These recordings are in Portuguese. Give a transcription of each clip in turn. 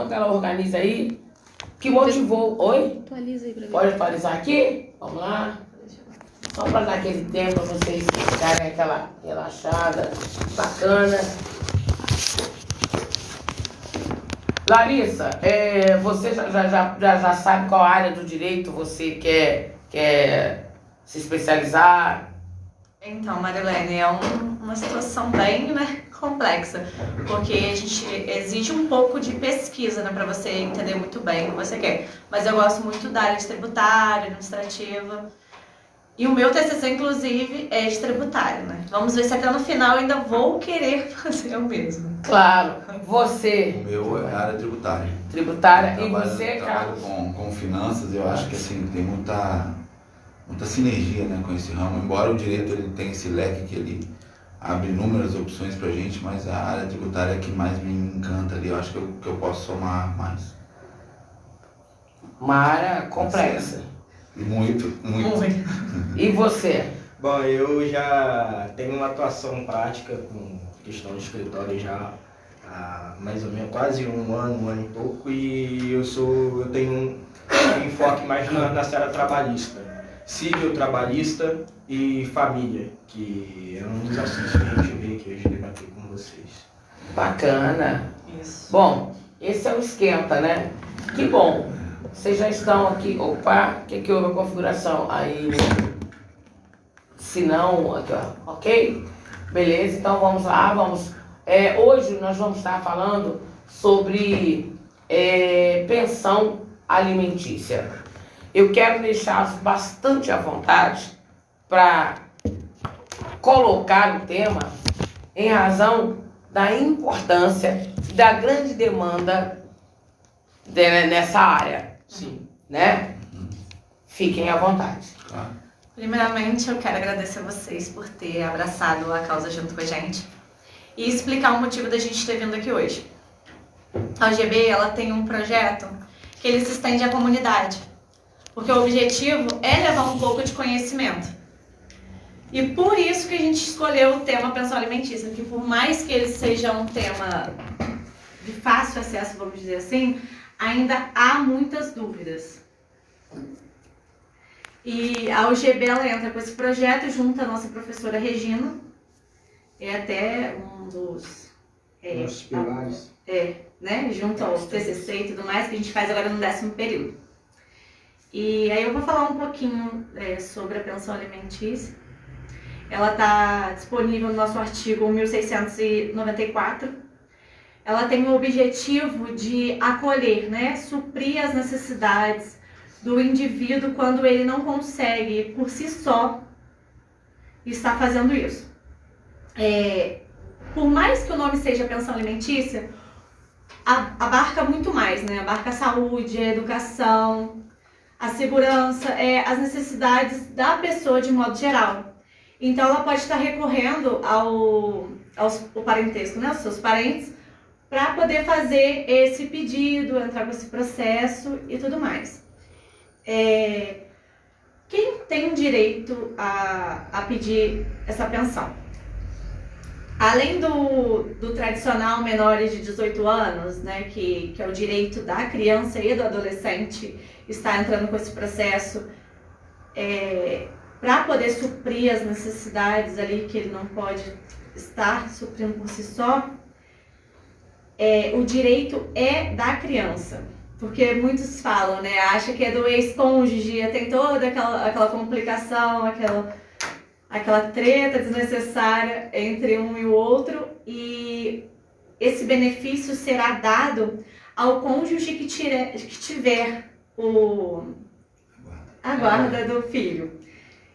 enquanto ela organiza aí, que motivou... Oi? Atualiza aí pra mim. Pode atualizar aqui? Vamos lá. Só para dar aquele tempo para vocês ficarem aquela relaxada, bacana. Larissa, você já sabe qual área do direito você quer se especializar? Então, Marilene, é uma situação bem, né, complexa, porque a gente exige um pouco de pesquisa, né, para você entender muito bem o que você quer. Mas eu gosto muito da área de tributária, administrativa. E o meu TCC, inclusive, é de tributário, né? Vamos ver se até no final eu ainda vou querer fazer o mesmo. Claro. Você? O meu é área tributária. Tributária. Eu E você, trabalho Carlos? com finanças, eu acho que assim, tem muita sinergia, né, com esse ramo. Embora o direito ele tenha esse leque que ele abre inúmeras opções pra gente, mas a área tributária é que mais me encanta ali. Eu acho que eu posso somar mais. Uma área complexa. Muito. E você? Bom, eu já tenho uma atuação prática com questão de escritório já há mais ou menos quase um ano e pouco, e eu tenho um enfoque mais na seara trabalhista, civil, trabalhista e família, que é um dos assuntos que a gente veio aqui hoje debater com vocês. Bacana. Isso. Bom, esse é o esquenta, né? Que bom. Vocês já estão aqui. Opa, o que houve a configuração? Aí, se não, aqui, ó, ok? Beleza, então vamos lá, vamos. Hoje nós vamos estar falando sobre pensão alimentícia. Eu quero deixar bastante à vontade para colocar o tema em razão da importância da grande demanda nessa área. Sim. Né? Fiquem à vontade. Tá? Primeiramente, eu quero agradecer a vocês por ter abraçado a causa junto com a gente e explicar o motivo da gente ter vindo aqui hoje. A OGB, ela tem um projeto que ele se estende à comunidade, porque o objetivo é levar um pouco de conhecimento. E por isso que a gente escolheu o tema pensão alimentícia, que por mais que ele seja um tema de fácil acesso, vamos dizer assim, ainda há muitas dúvidas. E a UGB ela entra com esse projeto junto à nossa professora Regina, é até um dos Nossos pilares. né, junto ao TCC e tudo mais, que a gente faz agora no 10º período. E aí eu vou falar um pouquinho sobre a pensão alimentícia. Ela está disponível no nosso artigo 1694. Ela tem o objetivo de acolher, né, suprir as necessidades do indivíduo quando ele não consegue, por si só, estar fazendo isso. Por mais que o nome seja pensão alimentícia, abarca muito mais, né? Abarca a saúde, a educação, a segurança, as necessidades da pessoa de modo geral. Então ela pode estar recorrendo ao parentesco, né, aos seus parentes, para poder fazer esse pedido, entrar com esse processo e tudo mais. Quem tem direito a pedir essa pensão? Além do tradicional menores de 18 anos, né, que é o direito da criança e do adolescente estar entrando com esse processo para poder suprir as necessidades ali que ele não pode estar suprindo por si só, o direito é da criança. Porque muitos falam, né, acha que é do ex-cônjuge, tem toda aquela complicação, aquela treta desnecessária entre um e o outro, e esse benefício será dado ao cônjuge que tiver a guarda do filho.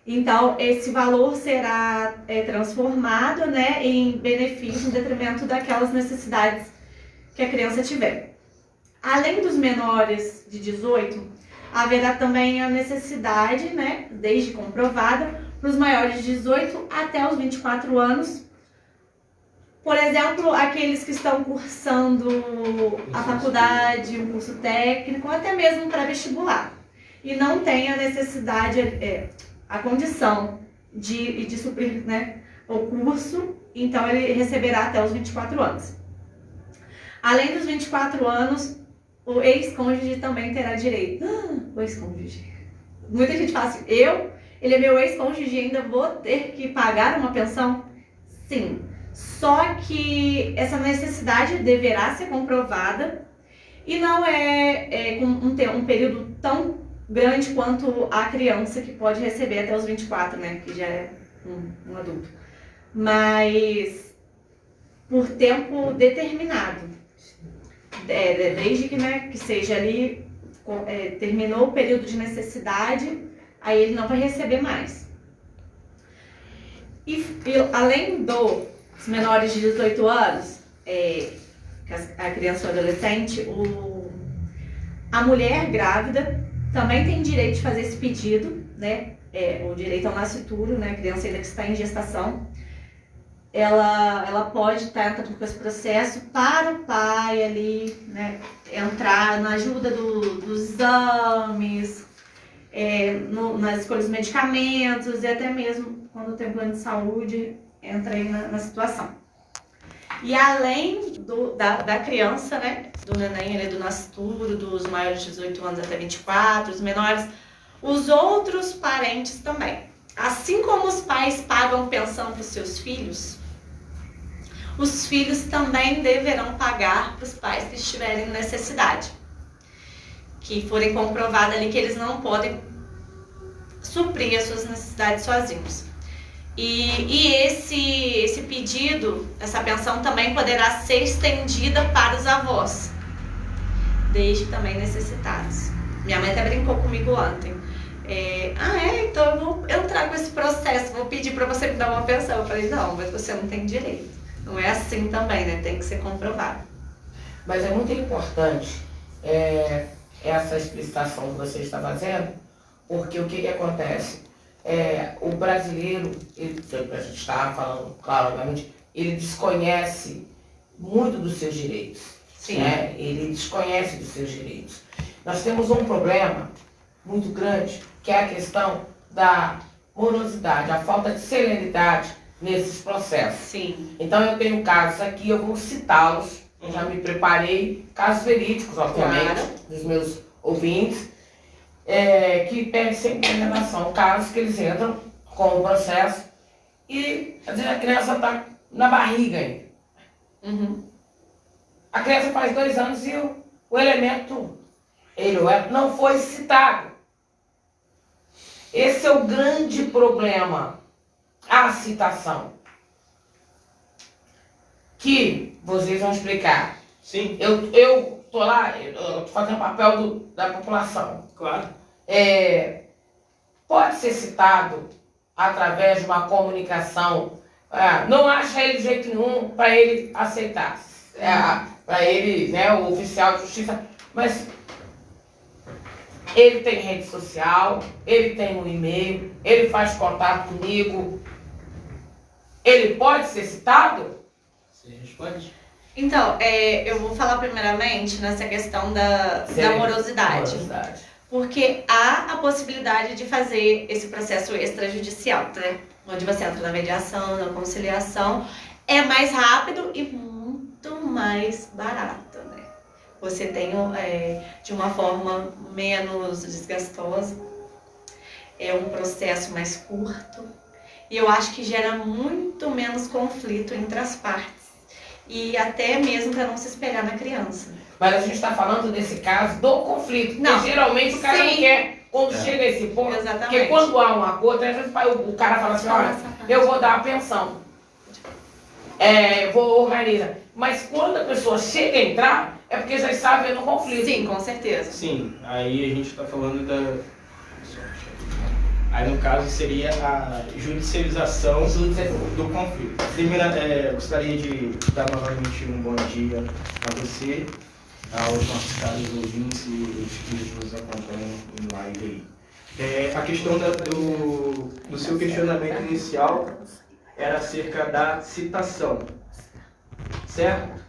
Então, esse valor será transformado, né, em benefício, em detrimento daquelas necessidades que a criança tiver. Além dos menores de 18, haverá também a necessidade, né, desde comprovada, para os maiores de 18 até os 24 anos. Por exemplo, aqueles que estão cursando a faculdade, um curso técnico, ou até mesmo pré-vestibular, e não tem a necessidade, a condição de suprir, né, o curso, então ele receberá até os 24 anos. Além dos 24 anos, o ex-cônjuge também terá direito. O ex-cônjuge. Muita gente fala assim, ele é meu ex-cônjuge e ainda vou ter que pagar uma pensão? Sim. Só que essa necessidade deverá ser comprovada e não com um período tão grande quanto a criança que pode receber até os 24, né? Que já é um adulto. Mas por tempo determinado. Desde que, né, que seja ali, terminou o período de necessidade, aí ele não vai receber mais. E além dos menores de 18 anos, a criança ou adolescente, a mulher grávida também tem direito de fazer esse pedido, né? O direito ao nascituro, né? A criança ainda que está em gestação. Ela pode estar entrando com esse processo para o pai ali, né, entrar na ajuda dos exames, nas escolhas dos medicamentos e até mesmo quando tem plano de saúde, entra aí na situação. E além da criança, né, do neném, ali, do nascituro, dos maiores de 18 anos até 24, os menores, os outros parentes também. Assim como os pais pagam pensão para os seus filhos, os filhos também deverão pagar para os pais que estiverem em necessidade, que forem comprovados ali que eles não podem suprir as suas necessidades sozinhos. E esse pedido, essa pensão também poderá ser estendida para os avós, desde também necessitados. Minha mãe até brincou comigo ontem. Então eu vou entrar com esse processo, vou pedir para você me dar uma pensão. Eu falei, não, mas você não tem direito. Não é assim também, né? Tem que ser comprovado. Mas é muito importante essa explicitação que você está fazendo, porque o que acontece? O brasileiro, a gente está falando claramente, ele desconhece muito dos seus direitos. Sim. Né? Ele desconhece dos seus direitos. Nós temos um problema muito grande, que é a questão da morosidade, a falta de celeridade nesses processos. Sim. Então eu tenho casos aqui, eu vou citá-los, eu já me preparei, casos verídicos, obviamente, Claro. dos meus ouvintes, que tem sempre relação, casos que eles entram com o processo e às vezes a criança está na barriga ainda. Uhum. A criança faz 2 anos e o elemento, ele ou ela, não foi citado. Esse é o grande problema. A citação. Que vocês vão explicar. Sim. Eu tô lá, eu tô fazendo o papel da população. Claro. Pode ser citado através de uma comunicação. Não acha ele de jeito nenhum para ele aceitar. Para ele, né, o oficial de justiça. Mas ele tem rede social, ele tem um e-mail, ele faz contato comigo. Ele pode ser citado? Você responde? Então, eu vou falar primeiramente nessa questão da morosidade. Porque há a possibilidade de fazer esse processo extrajudicial, né? Onde você entra na mediação, na conciliação. É mais rápido e muito mais barato, né? Você tem de uma forma menos desgastosa. É um processo mais curto. E eu acho que gera muito menos conflito entre as partes. E até mesmo para não se espelhar na criança. Mas a gente está falando desse caso do conflito. Não. Porque geralmente o cara não quer, quando chega a esse ponto. Exatamente. Porque quando há um acordo, às vezes o cara fala assim, olha, eu vou dar a pensão. Vou organizar. Mas quando a pessoa chega a entrar, é porque já está havendo conflito. Sim, com certeza. Sim, aí a gente está falando da... Aí no caso seria a judicialização do conflito. Primeiro, gostaria de dar novamente um bom dia a você, aos nossos caros ouvintes e os que nos acompanham no live aí. A questão do seu questionamento inicial era acerca da citação, certo?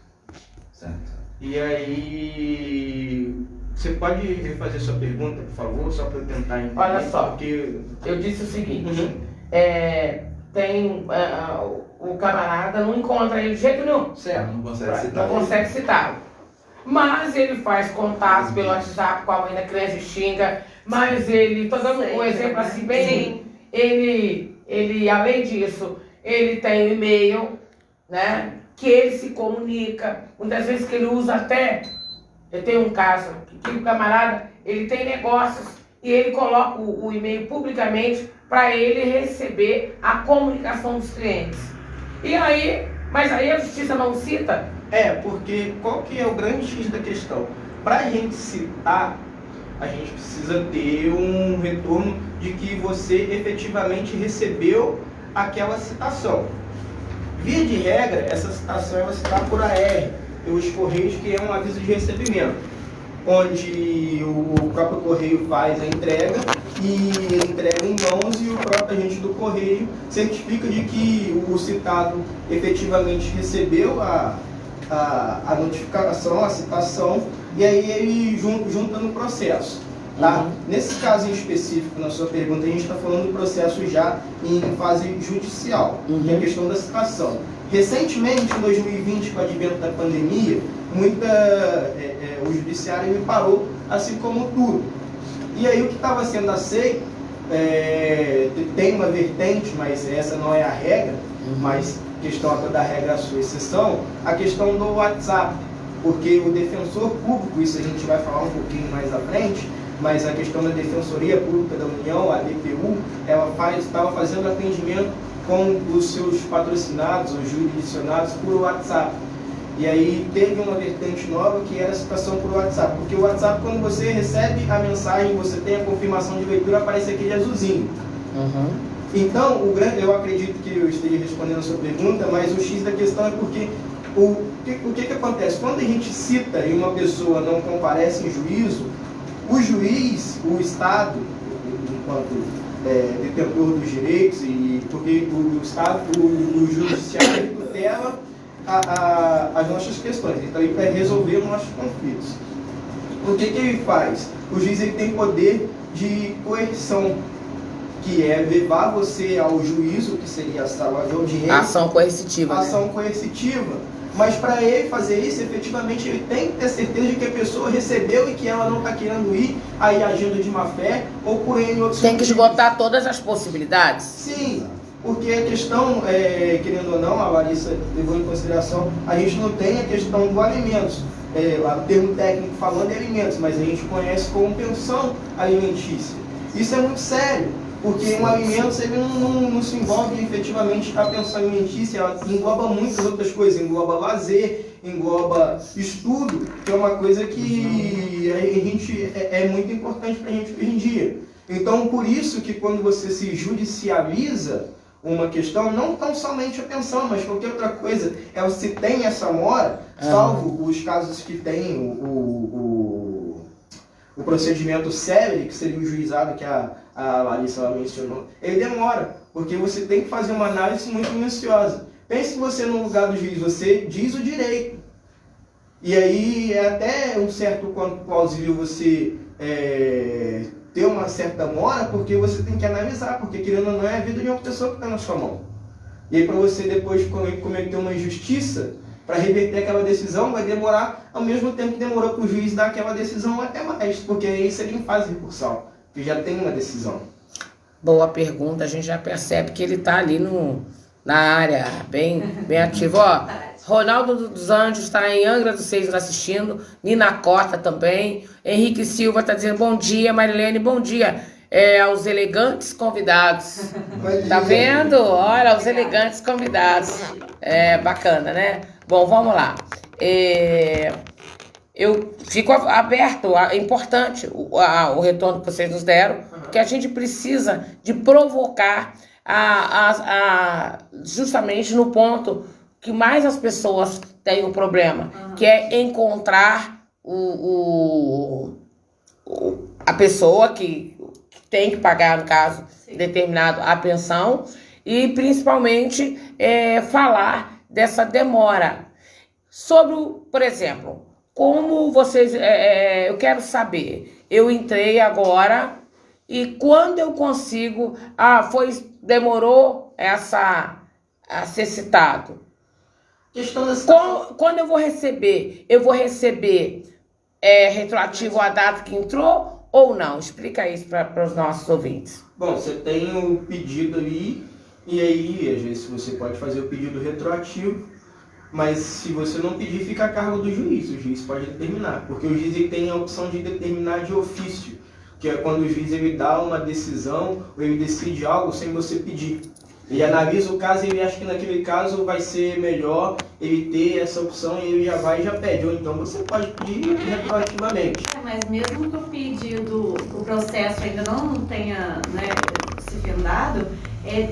Certo. E aí, você pode refazer sua pergunta, por favor, só para eu tentar entender? Olha só, porque... eu disse o seguinte, o camarada não encontra ele de jeito nenhum. Certo. Não consegue citar. Não consegue citá-lo. mas ele faz contatos pelo WhatsApp com a mãe da criança e xinga, mas ele, tô dando um exemplo assim bem, ele além disso, ele tem e-mail, né, que ele se comunica, muitas vezes que ele usa até, eu tenho um caso, que o camarada, ele tem negócios e ele coloca o e-mail publicamente para ele receber a comunicação dos clientes. E aí, mas aí a justiça não cita? Porque qual que é o grande X da questão? Para a gente citar, a gente precisa ter um retorno de que você efetivamente recebeu aquela citação. Via de regra, essa citação ela se dá por AR, pelos Correios, que é um aviso de recebimento, onde o próprio Correio faz a entrega e entrega em mãos e o próprio agente do Correio certifica de que o citado efetivamente recebeu a notificação, a citação, e aí ele junta no processo. Tá? Nesse caso em específico, na sua pergunta, a gente está falando do processo já em fase judicial, que é a questão da citação. Recentemente, em 2020, com o advento da pandemia, o judiciário me parou, assim como tudo. E aí o que estava sendo aceito, tem uma vertente, mas essa não é a regra, mas questão até da regra a sua exceção, a questão do WhatsApp, porque o defensor público, isso a gente vai falar um pouquinho mais à frente, mas a questão da Defensoria Pública da União, a DPU, ela estava fazendo atendimento com os seus patrocinados, os jurisdicionados, por WhatsApp. E aí teve uma vertente nova que era a citação por WhatsApp, porque o WhatsApp, quando você recebe a mensagem, você tem a confirmação de leitura, aparece aquele azulzinho. Então, eu acredito que eu esteja respondendo a sua pergunta, mas o X da questão é porque o que acontece? Quando a gente cita e uma pessoa não comparece em juízo, o juiz, o Estado, enquanto detentor dos direitos, e porque o Estado, o judiciário tutela as nossas questões, então ele vai resolver os nossos conflitos. O que ele faz? O juiz ele tem poder de coerção, que é levar você ao juízo, que seria a sala de audiência. Ação coercitiva. Ação coercitiva. Mas para ele fazer isso, efetivamente, ele tem que ter certeza de que a pessoa recebeu e que ela não está querendo ir aí agindo de má fé ou por N outros Tem que esgotar todas as possibilidades? Sim, porque a questão, querendo ou não, a Larissa levou em consideração, a gente não tem a questão do alimentos. O termo técnico falando é alimentos, mas a gente conhece como pensão alimentícia. Isso é muito sério. Porque um alimento ele não se envolve efetivamente a pensão alimentícia, ela engloba muitas outras coisas, engloba lazer, engloba estudo, que é uma coisa que a gente, é muito importante para a gente hoje em dia. Então, por isso que quando você se judicializa uma questão, não tão somente a pensão, mas qualquer outra coisa, ela se tem essa mora, salvo os casos que tem o procedimento célere, que seria o juizado que a Larissa mencionou, ele demora, porque você tem que fazer uma análise muito minuciosa. Pense que você no lugar do juiz, você diz o direito. E aí é até um certo quanto plausível você ter uma certa mora, porque você tem que analisar, porque querendo ou não é a vida de uma pessoa que está na sua mão. E aí para você depois cometer uma injustiça, para reverter aquela decisão, vai demorar ao mesmo tempo que demorou para o juiz dar aquela decisão, até mais, porque aí seria em fase recursal, que já tem uma decisão. Boa pergunta, a gente já percebe que ele está ali na área, bem ativo. Ó, Ronaldo dos Anjos está em Angra dos Seis assistindo, Nina Costa também, Henrique Silva está dizendo bom dia, Marilene, bom dia. Aos elegantes convidados. Tá vendo? Olha, os elegantes convidados. Bacana, né? Bom, vamos lá. Eu fico aberto, é importante o retorno que vocês nos deram, porque a gente precisa de provocar justamente no ponto que mais as pessoas têm o problema, que é encontrar a pessoa que tem que pagar, no caso, determinado a pensão, e principalmente falar dessa demora. Sobre, por exemplo, como vocês... eu quero saber, eu entrei agora e quando eu consigo... demorou a ser citado. Questão da situação. Quando eu vou receber retroativo à data que entrou ou não? Explica isso para os nossos ouvintes. Bom, você tem o pedido ali, e aí, às vezes, você pode fazer o pedido retroativo, mas se você não pedir, fica a cargo do juiz. O juiz pode determinar, porque o juiz ele tem a opção de determinar de ofício, que é quando o juiz ele dá uma decisão ou ele decide algo sem você pedir. Ele analisa o caso e ele acha que naquele caso vai ser melhor ele ter essa opção e ele já vai e já pede. Ou então você pode pedir retroativamente. Mas mesmo que o pedido, o processo ainda não tenha, né, se findado,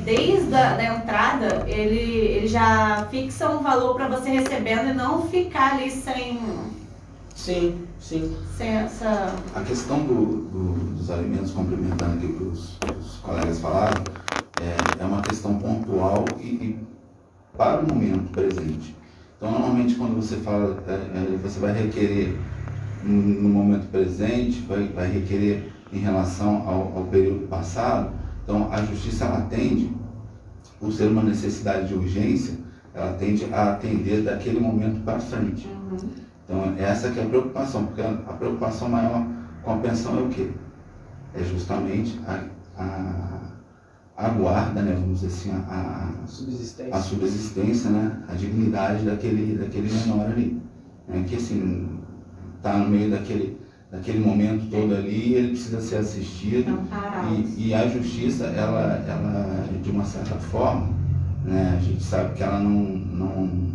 desde a entrada ele já fixa um valor para você recebendo e não ficar ali sem essa... A questão dos alimentos, complementando aqui o que os colegas falaram, é uma questão pontual e para o momento presente. Então, normalmente, quando você fala, você vai requerer no momento presente, vai requerer em relação ao período passado. Então, a justiça, ela tende, por ser uma necessidade de urgência, ela tende a atender daquele momento para frente. Então, essa que é a preocupação, porque a preocupação maior com a pensão é o quê? É justamente a guarda, né, vamos dizer assim, a subsistência, né, a dignidade daquele menor ali. Né, que assim, está no meio daquele momento todo ali, ele precisa ser assistido. E a justiça, ela de uma certa forma, né, a gente sabe que ela não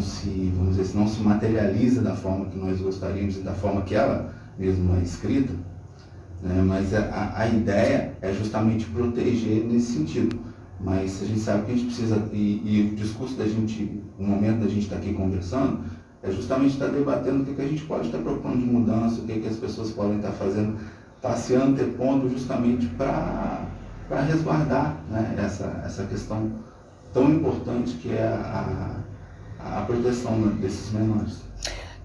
se, vamos dizer assim, não se materializa da forma que nós gostaríamos e da forma que ela mesma é escrita, né? Mas a ideia é justamente proteger nesse sentido. Mas a gente sabe que a gente precisa, e o discurso da gente, o momento da gente estar aqui conversando, é justamente estar debatendo o que a gente pode estar propondo de mudança, o que as pessoas podem estar fazendo, estar se antepondo justamente para resguardar, né, essa questão tão importante que é a proteção desses menores.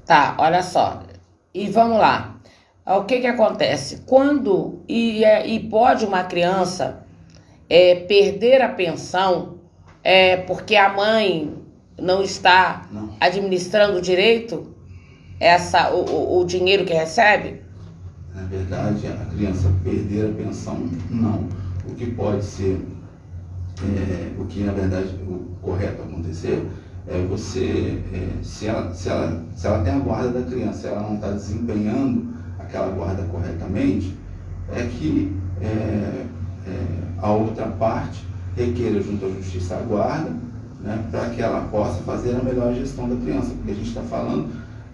Tá, olha só. E vamos lá. O que acontece? Quando pode uma criança perder a pensão porque a mãe não está administrando direito o dinheiro que recebe? Na verdade, a criança perder a pensão, não. O que pode ser, o que na verdade o correto acontecer é você, se ela tem a guarda da criança, ela não está desempenhando aquela guarda corretamente, é que a outra parte requeira junto à justiça a guarda, né, para que ela possa fazer a melhor gestão da criança, porque a gente está falando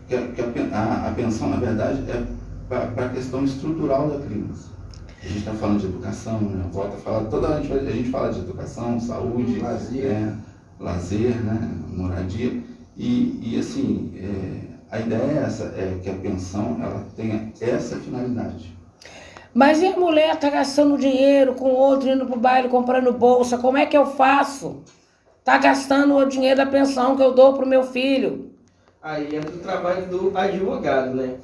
que a pensão, na verdade, é para a questão estrutural da criança. A gente está falando de educação, né? Volta a falar, toda hora a gente fala de educação, saúde, lazer, né? Moradia, e assim, a ideia é essa, que a pensão ela tenha essa finalidade. Mas e a mulher tá gastando dinheiro com o outro, indo pro baile, comprando bolsa, como é que eu faço? Tá gastando o dinheiro da pensão que eu dou pro meu filho. Aí entra o trabalho do advogado, né?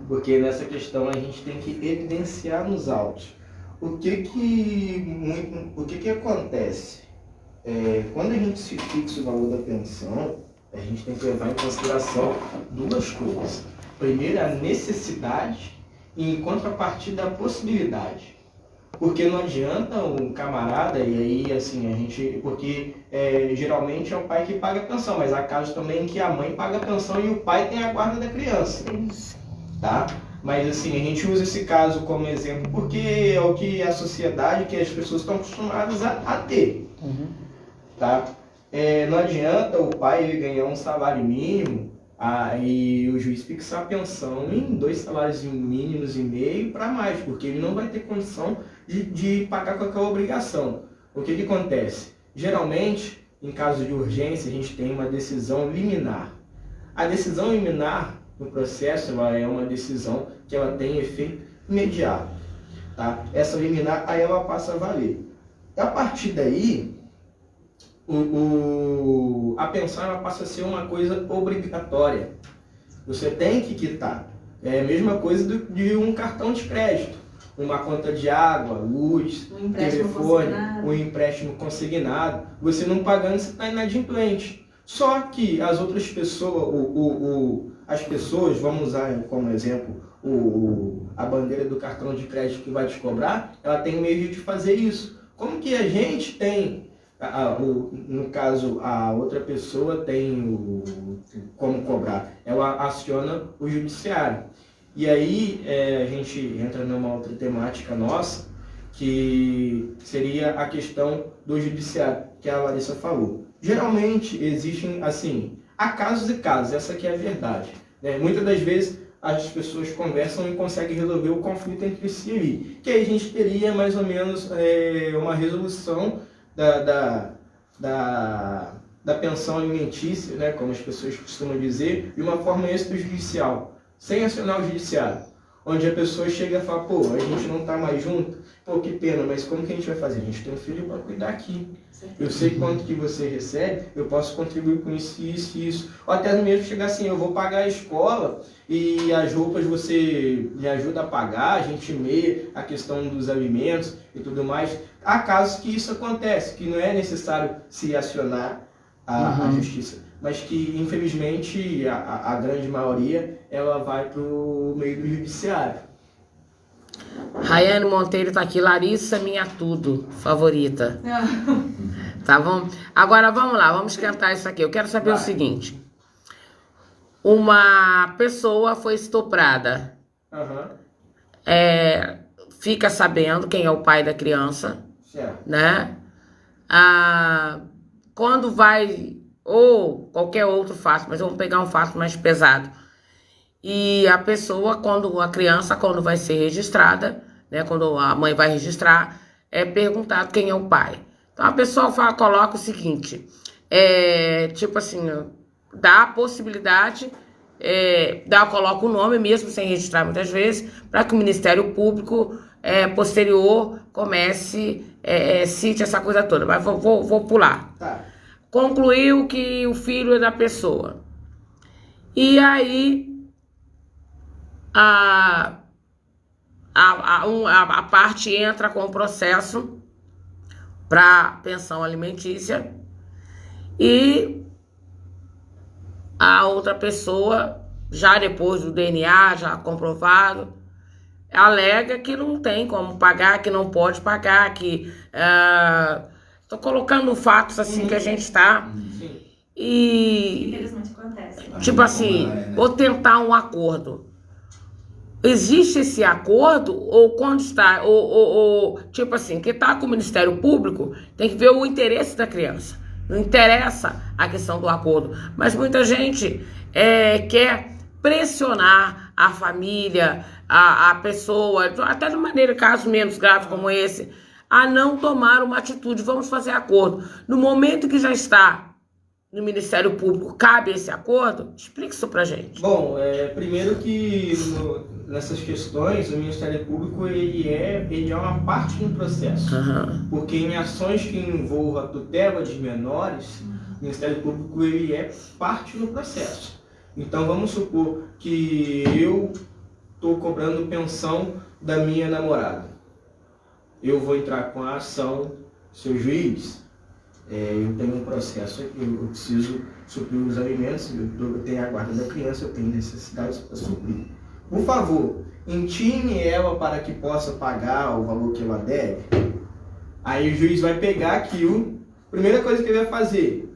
Porque nessa questão a gente tem que evidenciar nos autos. O que acontece? Quando a gente se fixa o valor da pensão, a gente tem que levar em consideração duas coisas. Primeiro, a necessidade e em contrapartida a possibilidade. Porque não adianta um camarada, e aí assim, porque geralmente é o pai que paga a pensão, mas há casos também em que a mãe paga a pensão e o pai tem a guarda da criança. Tá? Mas assim, a gente usa esse caso como exemplo porque é o que a sociedade, que as pessoas estão acostumadas a ter. Tá? Não adianta o pai ele ganhar um salário mínimo e o juiz fixar a pensão em 2 salários mínimos e meio para mais, porque ele não vai ter condição de pagar com aquela obrigação. O que acontece? Geralmente, em caso de urgência, a gente tem uma decisão liminar. A decisão liminar no processo ela é uma decisão que ela tem efeito imediato. Tá? Essa liminar aí ela passa a valer. A partir daí, a pensão ela passa a ser uma coisa obrigatória. Você tem que quitar. É a mesma coisa de um cartão de crédito, uma conta de água, luz, telefone, um empréstimo consignado. Você não pagando, você está inadimplente. Só que as outras pessoas, as pessoas, vamos usar como exemplo a bandeira do cartão de crédito que vai te cobrar, ela tem meio de fazer isso. Como que a gente tem, no caso, a outra pessoa tem como cobrar? Ela aciona o judiciário. E aí a gente entra numa outra temática nossa, que seria a questão do judiciário, que a Larissa falou. Geralmente existem, assim, há casos e casos, essa aqui é a verdade, né? Muitas das vezes as pessoas conversam e conseguem resolver o conflito entre si ali, que aí a gente teria mais ou menos uma resolução da pensão alimentícia, né, como as pessoas costumam dizer, de uma forma extrajudicial, sem acionar o judiciário, onde a pessoa chega e fala, pô, a gente não tá mais junto, pô, que pena, mas como que a gente vai fazer? A gente tem um filho para cuidar aqui. Eu sei quanto que você recebe, eu posso contribuir com isso, isso e isso. Ou até mesmo chegar assim, eu vou pagar a escola e as roupas você me ajuda a pagar, a gente meia a questão dos alimentos e tudo mais. Há casos que isso acontece, que não é necessário se acionar a justiça, mas que infelizmente a grande maioria ela vai para o meio do judiciário. Rayane Monteiro tá aqui. Larissa, minha tudo, favorita. Tá bom? Agora vamos lá, vamos esquentar isso aqui. Eu quero saber o seguinte. Uma pessoa foi estuprada. Fica sabendo quem é o pai da criança. Certo. Né? Quando vai, ou qualquer outro fato, mas vamos pegar um fato mais pesado. E a pessoa, quando a criança, quando vai ser registrada, né, quando a mãe vai registrar, é perguntado quem é o pai. Então a pessoa coloca o seguinte, tipo assim, dá a possibilidade, coloca o nome mesmo sem registrar muitas vezes, para que o Ministério Público posterior comece, cite essa coisa toda. Mas vou pular. Tá. Concluiu que o filho é da pessoa. E aí a parte entra com o processo para pensão alimentícia e a outra pessoa, já depois do DNA, já comprovado, alega que não tem como pagar, que não pode pagar, que... Tô colocando fatos assim que a gente está... E... Infelizmente acontece. Tipo assim, vou tentar um acordo. Existe esse acordo ou quando está, tipo assim, quem está com o Ministério Público tem que ver o interesse da criança. Não interessa a questão do acordo. Mas muita gente quer pressionar a família, a pessoa, até de maneira, casos menos graves como esse, a não tomar uma atitude. Vamos fazer acordo. No momento que já está no Ministério Público, cabe esse acordo? Explique isso pra gente. Bom, primeiro que nessas questões, o Ministério Público ele é uma parte do processo. Porque em ações que envolvam a tutela de menores, o Ministério Público ele é parte do processo. Então vamos supor que eu estou cobrando pensão da minha namorada. Eu vou entrar com a ação, seu juiz, eu tenho um processo aqui, eu preciso suprir os alimentos, eu tenho a guarda da criança, eu tenho necessidades para suprir. Por favor, intime ela para que possa pagar o valor que ela deve. Aí o juiz vai pegar aquilo, primeira coisa que ele vai fazer,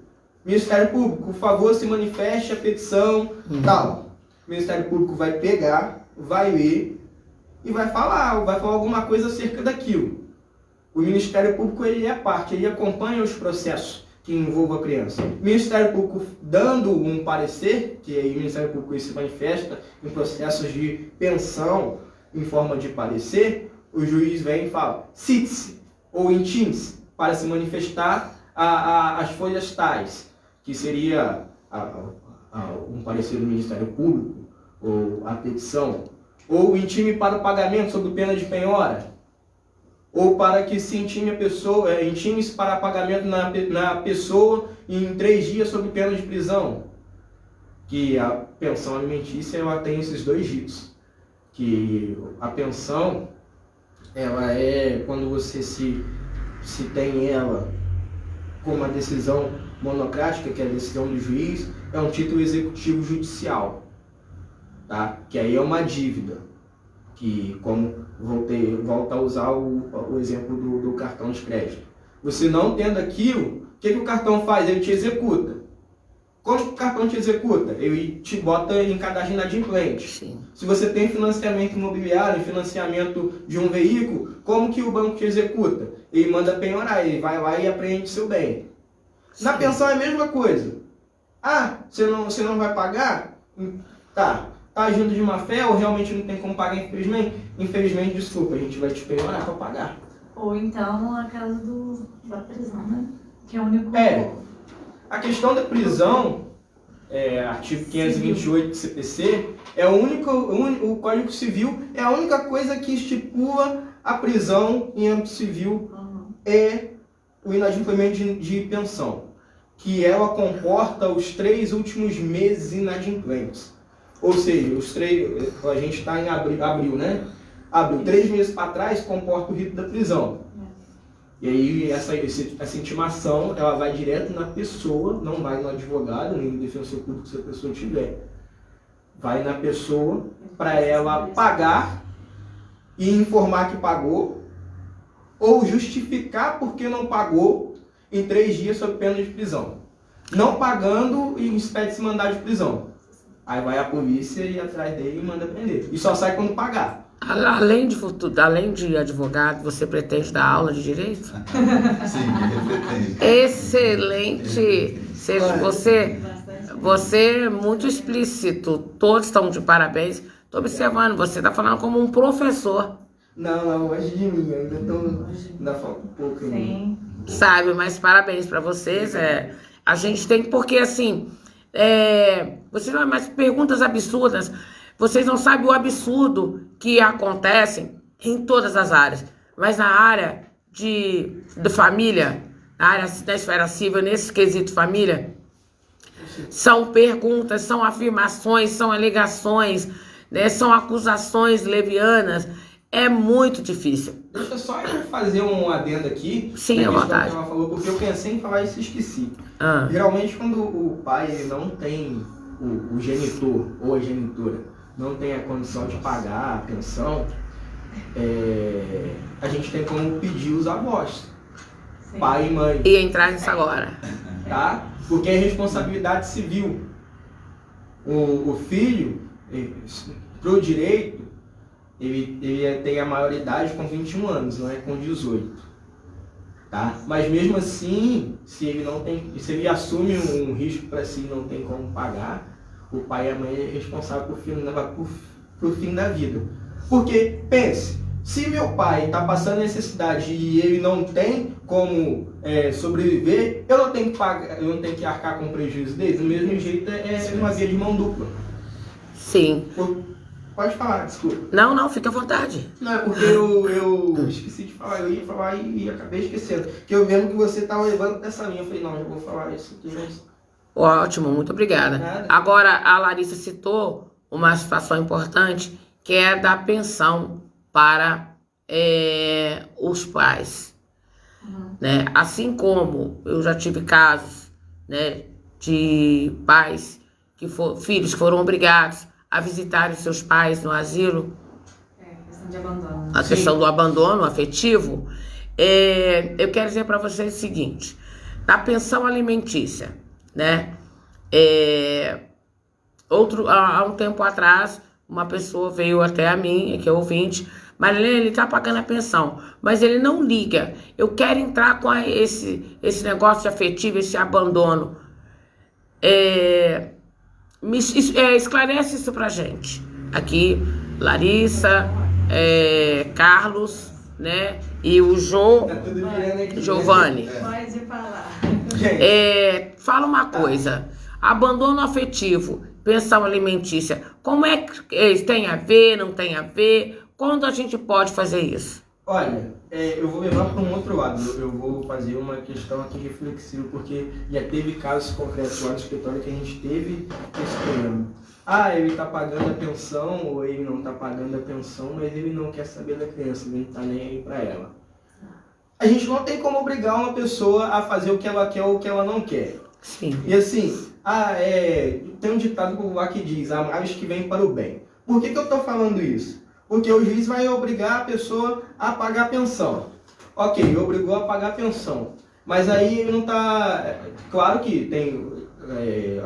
Ministério Público, por favor, se manifeste a petição, tal. O Ministério Público vai pegar, vai ler e vai falar alguma coisa acerca daquilo. O Ministério Público ele é parte, ele acompanha os processos que envolvam a criança. O Ministério Público dando um parecer, que aí o Ministério Público se manifesta em processos de pensão em forma de parecer, o juiz vem e fala, cite-se ou intime-se para se manifestar as folhas tais, que seria um parecer do Ministério Público, ou a petição, ou intime para o pagamento sob pena de penhora, ou para que se intime a pessoa, intime-se para pagamento na pessoa em 3 dias sob pena de prisão. Que a pensão alimentícia ela tem esses 2 ritos. Que a pensão, ela é quando você se tem ela com uma decisão monocrática, que é a decisão do juiz, é um título executivo judicial, tá? Que aí é uma dívida, que como volta a usar o exemplo do cartão de crédito. Você não tendo aquilo, o que o cartão faz? Ele te executa. Como o cartão te executa? Ele te bota em cadastro inadimplente. Sim. Se você tem financiamento imobiliário, financiamento de um veículo, como que o banco te executa? Ele manda penhorar, ele vai lá e apreende seu bem. Sim. Na pensão é a mesma coisa. Ah, você não vai pagar? Tá agindo de má fé ou realmente não tem como pagar, infelizmente? Infelizmente, desculpa, a gente vai te penhorar para pagar. Ou então a casa da prisão, né? Que é o único... A questão da prisão, artigo 528 do CPC, é o Código Civil é a única coisa que estipula a prisão em âmbito civil, é o inadimplemento de pensão, que ela comporta os 3 últimos meses inadimplentes. Ou seja, a gente está em abril, né? Abril, 3 meses para trás, comporta o rito da prisão. E aí essa intimação, ela vai direto na pessoa, não vai no advogado, nem no defensor público se a pessoa tiver. Vai na pessoa para ela pagar e informar que pagou, ou justificar porque não pagou em 3 dias sob pena de prisão. Não pagando, e expede-se mandado de prisão. Aí vai a polícia e atrás dele e manda prender. E só sai quando pagar. Além de advogado, você pretende dar aula de direito? Sim, ele pretende. Excelente! Você é muito explícito. Todos estão de parabéns. Estou observando, você está falando como um professor. Não, longe de mim. Ainda falta um pouco. Sim. Sabe, mas parabéns para vocês. A gente tem, porque assim, vocês não, mas perguntas absurdas. Vocês não sabem o absurdo que acontece em todas as áreas. Mas na área de família, na área da esfera civil, nesse quesito família, são perguntas, são afirmações, são alegações, né, são acusações levianas. É muito difícil. Deixa só eu fazer um adendo aqui. Sim, à vontade. Que ela falou, porque eu pensei em falar isso e esqueci. Ah. Geralmente, quando o pai ele não tem, o genitor ou a genitora não tem a condição de pagar a pensão, a gente tem como pedir os avós, Sim. pai e mãe. E entrar nisso agora. Tá? Porque é responsabilidade civil. O filho, pro direito, ele tem a maioridade com 21 anos, não é com 18. Tá? Mas mesmo assim, se ele assume um risco para si e não tem como pagar, o pai e a mãe é responsável por fim da vida. Porque, pense, se meu pai está passando necessidade e ele não tem como sobreviver, eu não tenho que pagar, eu não tenho que arcar com o prejuízo dele. Do mesmo jeito, é uma via de mão dupla. Sim. Pode falar, desculpa. Não, fica à vontade. Não, é porque eu esqueci de falar, eu ia falar e acabei esquecendo. Porque eu vendo que você estava levando dessa linha, eu falei, não, eu vou falar isso aqui, mas... Ótimo, muito obrigada. Nada. Agora, a Larissa citou uma situação importante, que é a da pensão para os pais. Né? Assim como eu já tive casos, né, de pais, filhos que foram obrigados a visitarem seus pais no asilo, Questão de abandono. a questão do abandono afetivo, eu quero dizer para vocês o seguinte, da pensão alimentícia, né? Há um tempo atrás, uma pessoa veio até a mim, que é ouvinte, Marilene, ele está pagando a pensão, mas ele não liga. Eu quero entrar com esse negócio afetivo, esse abandono. Esclarece isso pra gente. Aqui, Larissa, Carlos, né? E o Tá tudo virando aqui. Giovanni. Pode falar. Fala uma coisa. Abandono afetivo, pensão alimentícia, como é que tem a ver, não tem a ver? Quando a gente pode fazer isso? Olha, eu vou levar para um outro lado. Eu vou fazer uma questão aqui reflexiva, porque já teve casos concretos lá no escritório que a gente teve esse problema. Ele está pagando a pensão, ou ele não está pagando a pensão, mas ele não quer saber da criança, ele não está nem aí para ela. A gente não tem como obrigar uma pessoa a fazer o que ela quer ou o que ela não quer. Sim. E assim, tem um ditado popular que diz, há males que vêm para o bem. Por que eu estou falando isso? Porque o juiz vai obrigar a pessoa a pagar a pensão. Ok, obrigou a pagar a pensão. Mas aí ele não está... Claro que tem...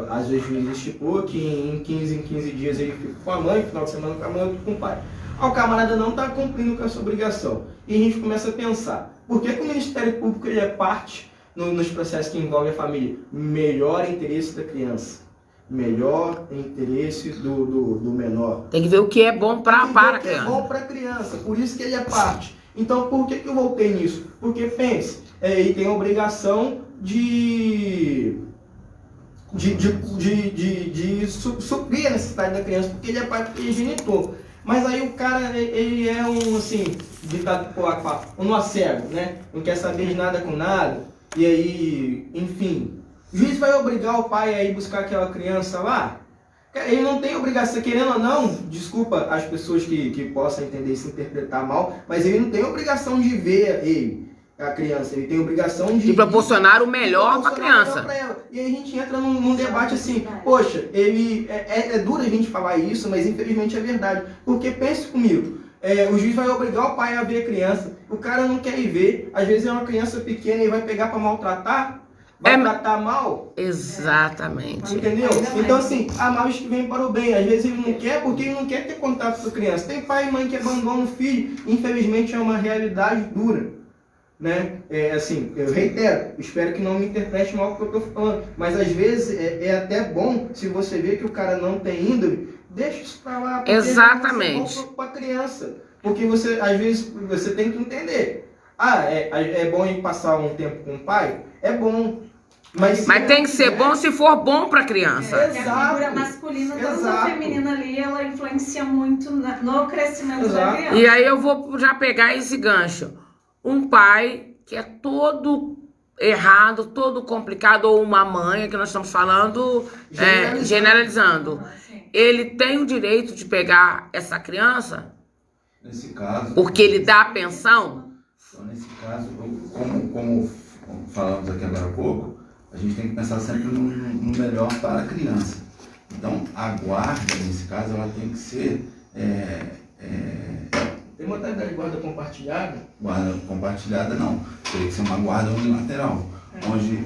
às vezes o juiz estipula que em 15 dias ele fica com a mãe, final de semana com a mãe, outro com o pai. O camarada não está cumprindo com essa obrigação. E a gente começa a pensar, por que o Ministério Público ele é parte nos processos que envolvem a família? Melhor interesse da criança. Melhor interesse do menor. Tem que ver o que é bom para a criança. É bom para a criança, por isso que ele é parte. Então, por que eu voltei nisso? Porque, pense, ele tem a obrigação de suprir a necessidade da criança, porque ele é pai, porque ele é genitor. Mas aí o cara, ele é ditado popular que fala, um cego, né? Não quer saber de nada com nada. E aí, enfim, o juiz vai obrigar o pai a ir buscar aquela criança lá? Ele não tem obrigação, querendo ou não, desculpa as pessoas que possam entender e se interpretar mal, mas ele não tem obrigação de ver a criança, ele tem obrigação de proporcionar o melhor para a criança. E aí a gente entra num debate assim, poxa, é duro a gente falar isso, mas infelizmente é verdade. Porque pense comigo, o juiz vai obrigar o pai a ver a criança, o cara não quer ir ver, às vezes é uma criança pequena e vai pegar para maltratar, vai tratar mal. Exatamente. Entendeu? Então assim, há males que vêm para o bem. Às vezes ele não quer porque ele não quer ter contato com a criança. Tem pai e mãe que abandonam o filho, infelizmente é uma realidade dura. Né? Assim, eu reitero, espero que não me interprete mal o que eu estou falando, mas às vezes é até bom, se você vê que o cara não tem índole, deixa isso para lá. Exatamente. Para a criança. Porque você, às vezes, você tem que entender. É bom ir passar um tempo com o pai? É bom. Mas tem que ser bom se for bom para a criança. Porque a figura masculina, tanto a feminina ali, ela influencia muito no crescimento da criança. E aí eu vou já pegar esse gancho. Um pai que é todo errado, todo complicado, ou uma mãe, que nós estamos falando, generalizando. Ele tem o direito de pegar essa criança? Nesse caso... Porque ele dá a pensão? Então, nesse caso, como falamos aqui agora há pouco, a gente tem que pensar sempre no melhor para a criança. Então, a guarda, nesse caso, ela tem que ser... Tem modalidade de guarda compartilhada? Guarda compartilhada não, teria que ser uma guarda unilateral, onde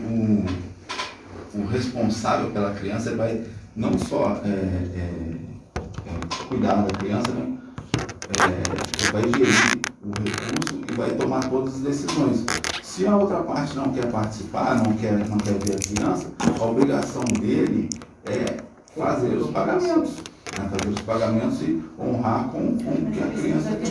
o responsável pela criança vai não só cuidar da criança, né? Vai gerir o recurso e vai tomar todas as decisões. Se a outra parte não quer participar, não quer ver a criança, a obrigação dele é fazer os pagamentos. Fazer os pagamentos e honrar com o que a criança tem.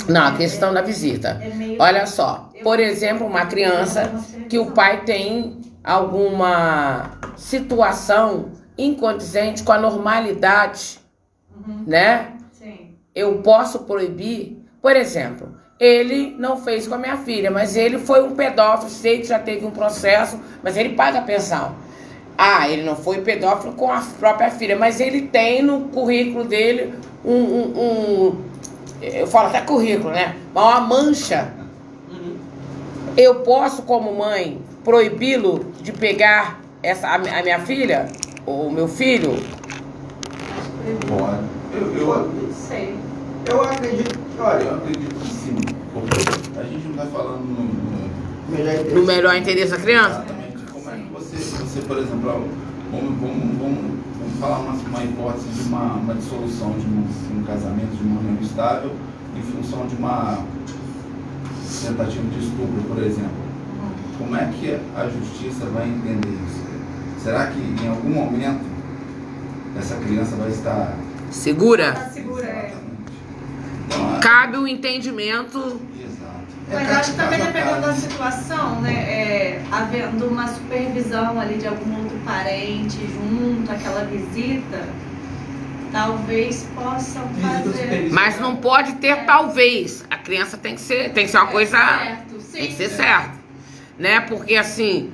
Não, a questão da visita. Olha só, por exemplo, uma criança que o pai tem alguma situação incondizente com a normalidade, né? Sim. Eu posso proibir, por exemplo, ele não fez com a minha filha, mas ele foi um pedófilo, sei que já teve um processo, mas ele paga a pensão. Ele não foi pedófilo com a própria filha, mas ele tem no currículo dele eu falo até currículo, né? Uma mancha. Eu posso, como mãe, proibi-lo de pegar a minha filha? Ou o meu filho? Pode. Eu sei. Eu acredito, olha, Eu acredito que sim. Porque a gente não está falando No melhor interesse da criança? Exatamente. Como é que você, por exemplo, vamos falar uma hipótese de uma dissolução de um casamento, de uma união estável, em função de uma tentativa de estupro, por exemplo. Como é que a justiça vai entender isso? Será que em algum momento essa criança vai estar segura? Tá segura, Exatamente. Então, Cabe o entendimento. Exato. Mas acho que também dependendo da situação, né? Havendo uma supervisão ali de algum outro parente junto àquela visita, talvez possam fazer. Mas não pode ter talvez. A criança tem que ser uma coisa. Certo, sim. Tem que ser certo. Né? Porque assim,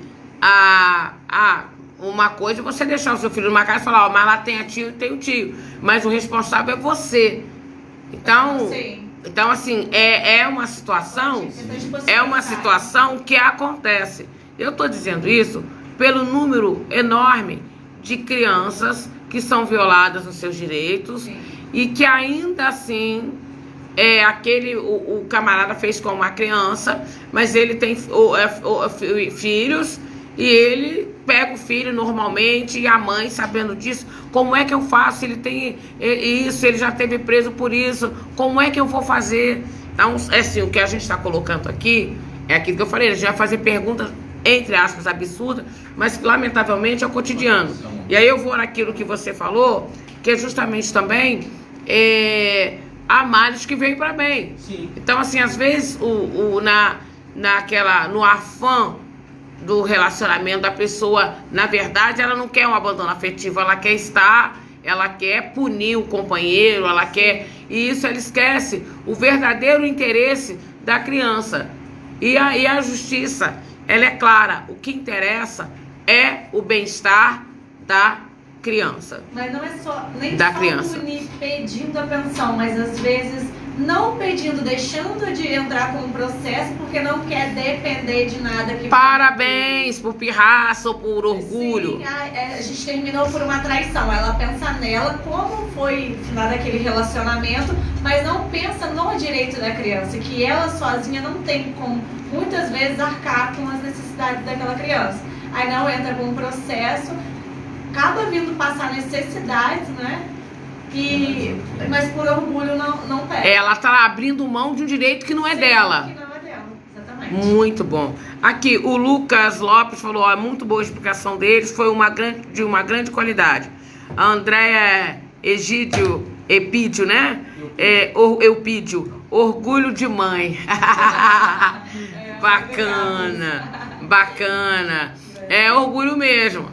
uma coisa é você deixar o seu filho numa casa e falar, mas lá tem a tio e tem o tio. Mas o responsável é você. Então, Sim. assim, é uma situação que acontece. Eu estou dizendo isso pelo número enorme de crianças que são violadas nos seus direitos e que ainda assim o camarada fez com uma criança, mas ele tem filhos e ele pega o filho normalmente e a mãe sabendo disso, como é que eu faço? Ele tem isso, ele já esteve preso por isso, como é que eu vou fazer? Então, assim, o que a gente está colocando aqui é aquilo que eu falei, a gente vai fazer perguntas, entre aspas, absurdas, mas que lamentavelmente é o cotidiano. E aí eu vou naquilo que você falou, que é justamente também há males que vêm para bem. Sim. Então, assim, às vezes no afã do relacionamento da pessoa, na verdade, ela não quer um abandono afetivo, ela quer ela quer punir o companheiro, ela quer... E isso ela esquece o verdadeiro interesse da criança. E a justiça, ela é clara, o que interessa é o bem-estar da criança. Mas não é só, nem da só criança. punir pedindo a pensão, mas às vezes não pedindo, deixando de entrar com um processo porque não quer depender de nada. Parabéns por pirraça ou por orgulho. Sim, a gente terminou por uma traição. Ela pensa nela, como foi finado aquele relacionamento, mas não pensa no direito da criança, que ela sozinha não tem como, muitas vezes, arcar com as necessidades daquela criança. Aí não entra com um processo, acaba vindo passar necessidades, né? Mas por orgulho não pega. Ela tá abrindo mão de um direito que não é dela. Que não é dela, exatamente. Muito bom. Aqui, o Lucas Lopes falou, é muito boa a explicação deles, foi de uma grande qualidade. A Andréia Epídio, né? Eupídio, orgulho de mãe. Bacana. É orgulho mesmo.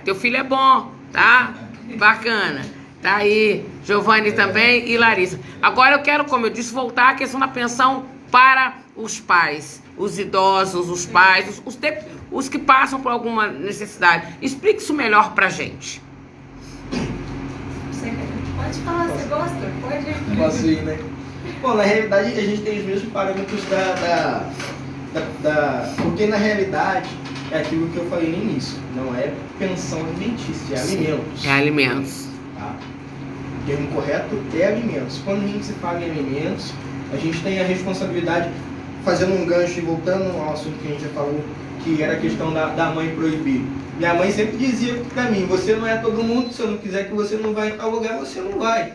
Teu filho é bom, tá? Bacana. Tá aí, Giovanni também e Larissa. Agora eu quero, como eu disse, voltar à questão da pensão para os pais, os idosos, os pais, os que passam por alguma necessidade. Explique isso melhor pra gente. Você pode falar, você gosta? Pode. Posso ir, né? Bom, na realidade a gente tem os mesmos parâmetros porque na realidade é aquilo que eu falei no início, não é pensão alimentícia, é alimentos. É alimentos. Tá? O termo correto é alimentos. Quando a gente se fala em alimentos, a gente tem a responsabilidade, fazendo um gancho e voltando ao assunto que a gente já falou, que era a questão da mãe proibir. Minha mãe sempre dizia pra mim, você não é todo mundo, se eu não quiser que você não vá em tal lugar, você não vai.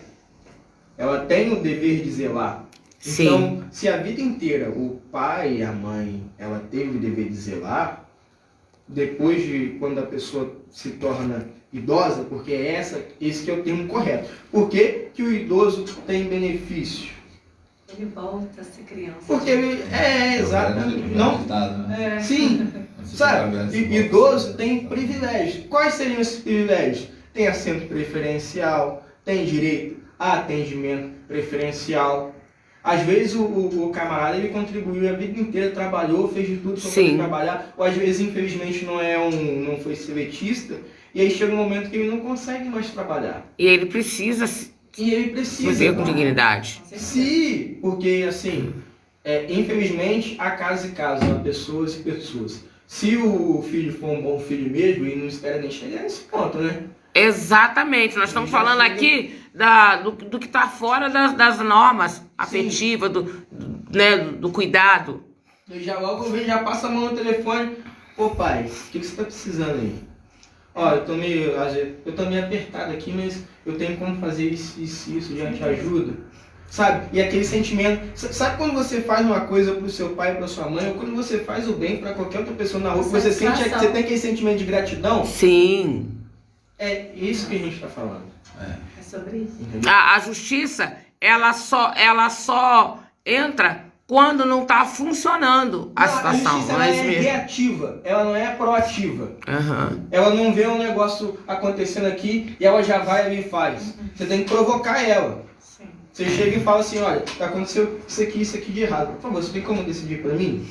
Ela tem o dever de zelar. Sim. Então, se a vida inteira o pai e a mãe, ela teve o dever de zelar, depois de quando a pessoa se torna idosa, porque esse que é o termo correto. Por que o idoso tem benefício? Ele volta a ser criança. Porque ele exato. Não, sim, sabe? Idoso tem privilégios. Quais seriam esses privilégios? Tem assento preferencial, tem direito a atendimento preferencial. Às vezes o camarada ele contribuiu a vida inteira, trabalhou, fez de tudo para poder trabalhar, ou às vezes infelizmente não foi seletista, e aí chega um momento que ele não consegue mais trabalhar. E ele precisa viver com dignidade. Sim, porque assim, infelizmente há casos e casos, há pessoas e pessoas. Se o filho for um bom filho mesmo, ele não espera nem chegar nesse ponto, né? Exatamente, nós estamos falando aqui do que está fora das normas afetivas, do cuidado. Eu já logo já passa a mão no telefone, pô pai, o que você está precisando aí? Ó, eu tô meio apertado aqui, mas eu tenho como fazer isso, já te ajuda. Sabe? E aquele sentimento, sabe quando você faz uma coisa pro seu pai, pra sua mãe, ou quando você faz o bem pra qualquer outra pessoa na rua, você tem aquele sentimento de gratidão? Sim. É isso que a gente está falando. É sobre isso. A justiça, ela só entra quando não está funcionando a situação. A justiça ela é reativa, ela não é proativa. Uhum. Ela não vê um negócio acontecendo aqui e ela já vai ali e faz. Você tem que provocar ela. Sim. Você chega e fala assim, olha, aconteceu isso aqui de errado. Por favor, você tem como decidir para mim?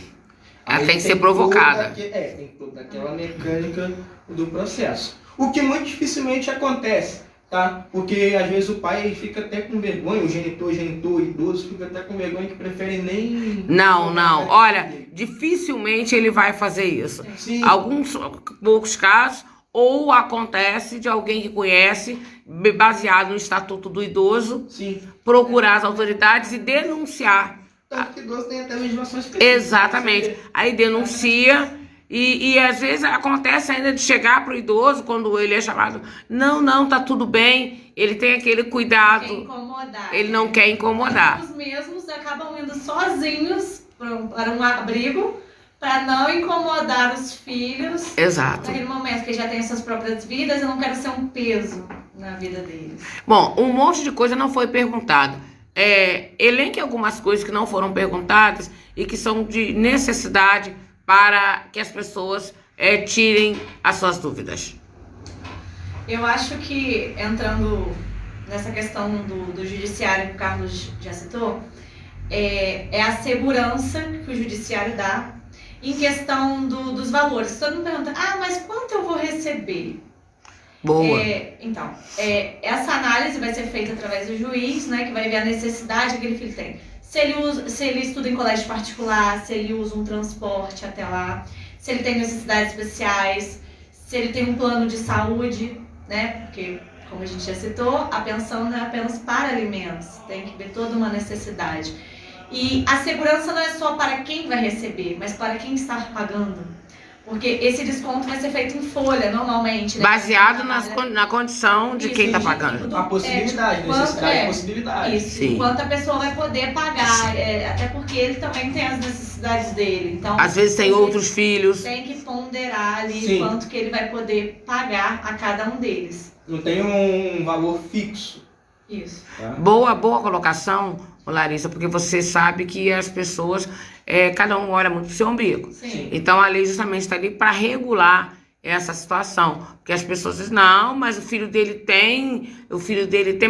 Ela tem que ser provocada. Tem toda aquela mecânica do processo. O que muito dificilmente acontece. tá? Porque às vezes o pai fica até com vergonha, o genitor, o idoso fica até com vergonha que prefere nem... Não. Olha, dificilmente ele vai fazer isso. Sim. Alguns poucos casos, ou acontece de alguém que conhece, baseado no Estatuto do Idoso, Sim. procurar as autoridades e denunciar. Tanto que idoso tem até legislação específica. Exatamente. Aí denuncia e às vezes acontece ainda de chegar pro idoso quando ele é chamado. Não, tá tudo bem. Ele tem aquele cuidado. Quer incomodar. Ele não quer incomodar. Os mesmos acabam indo sozinhos para um abrigo para não incomodar os filhos. Exato. Naquele momento que já tem suas próprias vidas, eu não quero ser um peso na vida deles. Bom, um monte de coisa não foi perguntado. Elenque algumas coisas que não foram perguntadas e que são de necessidade para que as pessoas tirem as suas dúvidas. Eu acho que, entrando nessa questão do judiciário que o Carlos já citou, é a segurança que o judiciário dá em questão dos valores. Todo mundo pergunta, mas quanto eu vou receber? Boa. Então, essa análise vai ser feita através do juiz, né, que vai ver a necessidade que aquele filho tem. Se ele estuda em colégio particular, se ele usa um transporte até lá, se ele tem necessidades especiais, se ele tem um plano de saúde, né, porque, como a gente já citou, a pensão não é apenas para alimentos, tem que ver toda uma necessidade. E a segurança não é só para quem vai receber, mas para quem está pagando. Porque esse desconto vai ser feito em folha, normalmente. Né? Baseado na condição de quem está pagando. A possibilidade, necessidade e possibilidade. Isso, Sim. Enquanto a pessoa vai poder pagar, até porque ele também tem as necessidades dele. Então, Às vezes tem outros filhos. tem que ponderar ali Sim. quanto que ele vai poder pagar a cada um deles. Não tem um valor fixo. Isso. Tá? Boa colocação, Larissa, porque você sabe que as pessoas, cada um olha muito pro seu umbigo. Sim. Então a lei justamente está ali para regular essa situação. Porque as pessoas dizem, não, mas o filho dele tem,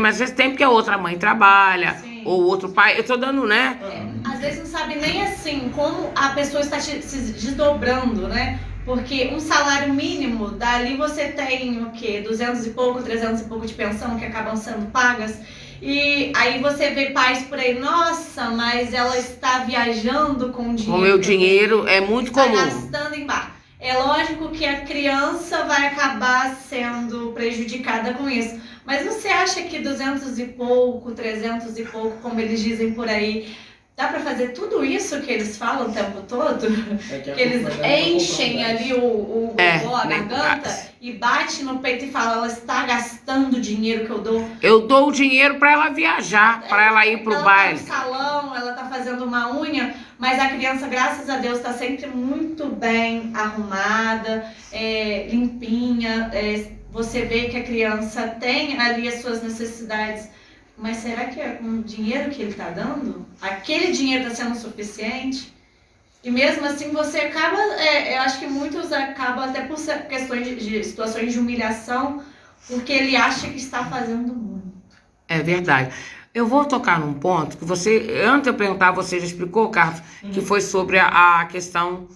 mas às vezes tem porque a outra mãe trabalha, Sim. ou outro pai. Eu tô dando, né? Às vezes não sabe nem assim como a pessoa está se desdobrando, né? Porque um salário mínimo, dali você tem o quê? 200 e pouco, 300 e pouco de pensão que acabam sendo pagas. E aí você vê pais por aí, nossa, mas ela está viajando com dinheiro. O meu dinheiro é muito está comum. gastando em bar. É lógico que a criança vai acabar sendo prejudicada com isso. Mas você acha que 200 e pouco, 300 e pouco, como eles dizem por aí, dá pra fazer tudo isso que eles falam o tempo todo? Que eles enchem ali a garganta e bate no peito e fala, ela está gastando o dinheiro que eu dou. Eu dou o dinheiro para ela viajar, para ela ir pro baile. Ela tá no salão, ela tá fazendo uma unha, mas a criança, graças a Deus, está sempre muito bem arrumada, limpinha. Você vê que a criança tem ali as suas necessidades. Mas será que é com o dinheiro que ele está dando? Aquele dinheiro está sendo suficiente? E mesmo assim você acaba, eu acho que muitos acabam até por questões de situações de humilhação, porque ele acha que está fazendo muito. É verdade. Eu vou tocar num ponto que você, antes de eu perguntar, você já explicou, Carlos, que foi sobre a questão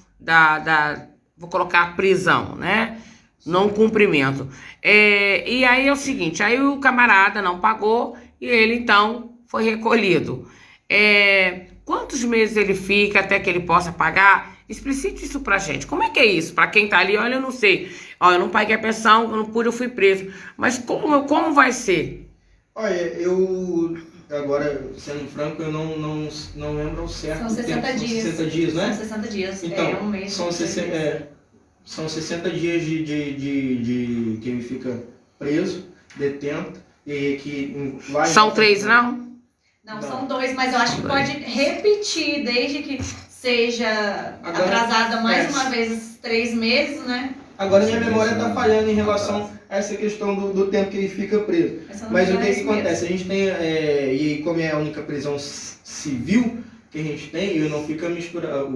vou colocar prisão, né? Não cumprimento. E aí é o seguinte, aí o camarada não pagou e ele então foi recolhido. Quantos meses ele fica até que ele possa pagar? Explicite isso pra gente. Como é que é isso? Pra quem tá ali, olha, eu não sei. Eu não paguei a pensão, eu não pude, eu fui preso. Mas como vai ser? Olha, eu, agora, sendo franco, eu não lembro ao certo. São 60 dias. São 60 dias, né? São 60 dias, Então, um mês. são 60 dias de que ele fica preso, detento, e que vai... São 3, não? Não, são 2, mas eu acho que pode repetir, desde que seja atrasada mais uma vez esses 3 meses, né? Agora minha memória está falhando em relação a essa questão do tempo que ele fica preso. Mas o que acontece? A gente tem, e como é a única prisão civil que a gente tem, e não fica misturado.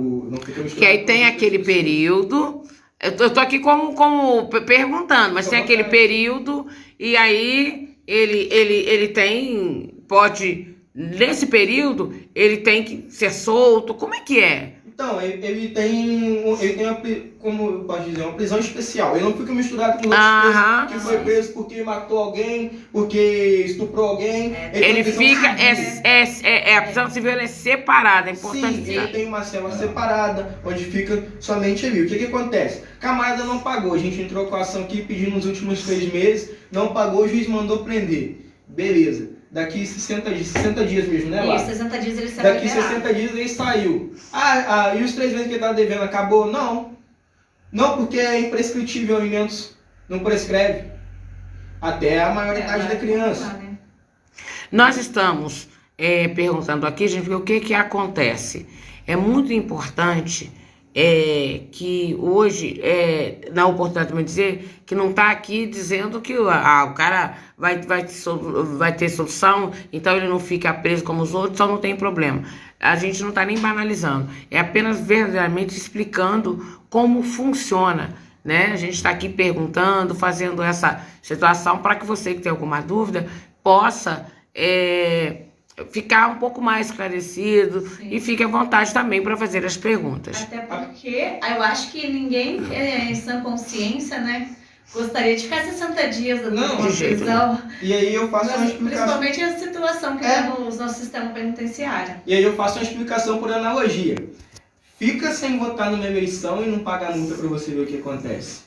Que aí tem aquele período. Eu tô aqui como perguntando, mas tem aquele período, e aí ele pode, nesse período, ele tem que ser solto. Como é que é? Então, ele tem como eu posso dizer, uma prisão especial. Ele não fica misturado com outros presos que foi preso porque matou alguém, porque estuprou alguém. Ele fica, a prisão civil é separada, é importante. Sim, ele tem uma cela separada, onde fica somente ele. O que acontece? Camarada não pagou, a gente entrou com a ação aqui pedindo nos últimos 3 meses, não pagou, o juiz mandou prender. Beleza. Daqui 60 dias mesmo, né, Lá? Isso, 60 dias ele saiu. Daqui 60 dias ele saiu. E os 3 meses que ele estava devendo acabou? Não. Não, porque é imprescritível alimentos. Não prescreve. Até a maioridade da criança. Nós estamos perguntando aqui, gente, o que acontece? É muito importante que hoje, na oportunidade de me dizer, que não está aqui dizendo que o cara vai ter solução, então ele não fica preso como os outros, então não tem problema. A gente não está nem banalizando, é apenas verdadeiramente explicando como funciona, né? A gente está aqui perguntando, fazendo essa situação para que você que tem alguma dúvida possa ficar um pouco mais esclarecido. Sim. E fique à vontade também para fazer as perguntas. Até porque eu acho que ninguém em sã consciência, né, gostaria de ficar 60 dias na prisão. E aí eu faço uma explicação. Principalmente a situação que temos no nosso sistema penitenciário. E aí eu faço uma explicação por analogia. Fica sem votar numa eleição e não paga multa para você ver o que acontece.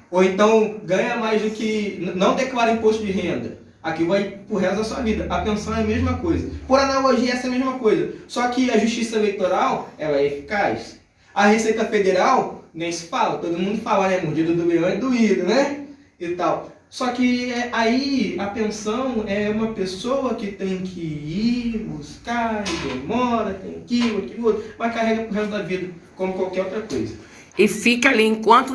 Ou então ganha mais do que... não declara imposto de renda. Aqui vai pro resto da sua vida. A pensão é a mesma coisa. Por analogia, essa é a mesma coisa. Só que a justiça eleitoral, ela é eficaz. A Receita Federal, nem se fala. Todo mundo fala, né? Mordido do leão é doído, né? E tal. Só que aí a pensão é uma pessoa que tem que ir buscar, demora, tem aquilo, outro. Mas carrega pro resto da vida, como qualquer outra coisa. E fica ali enquanto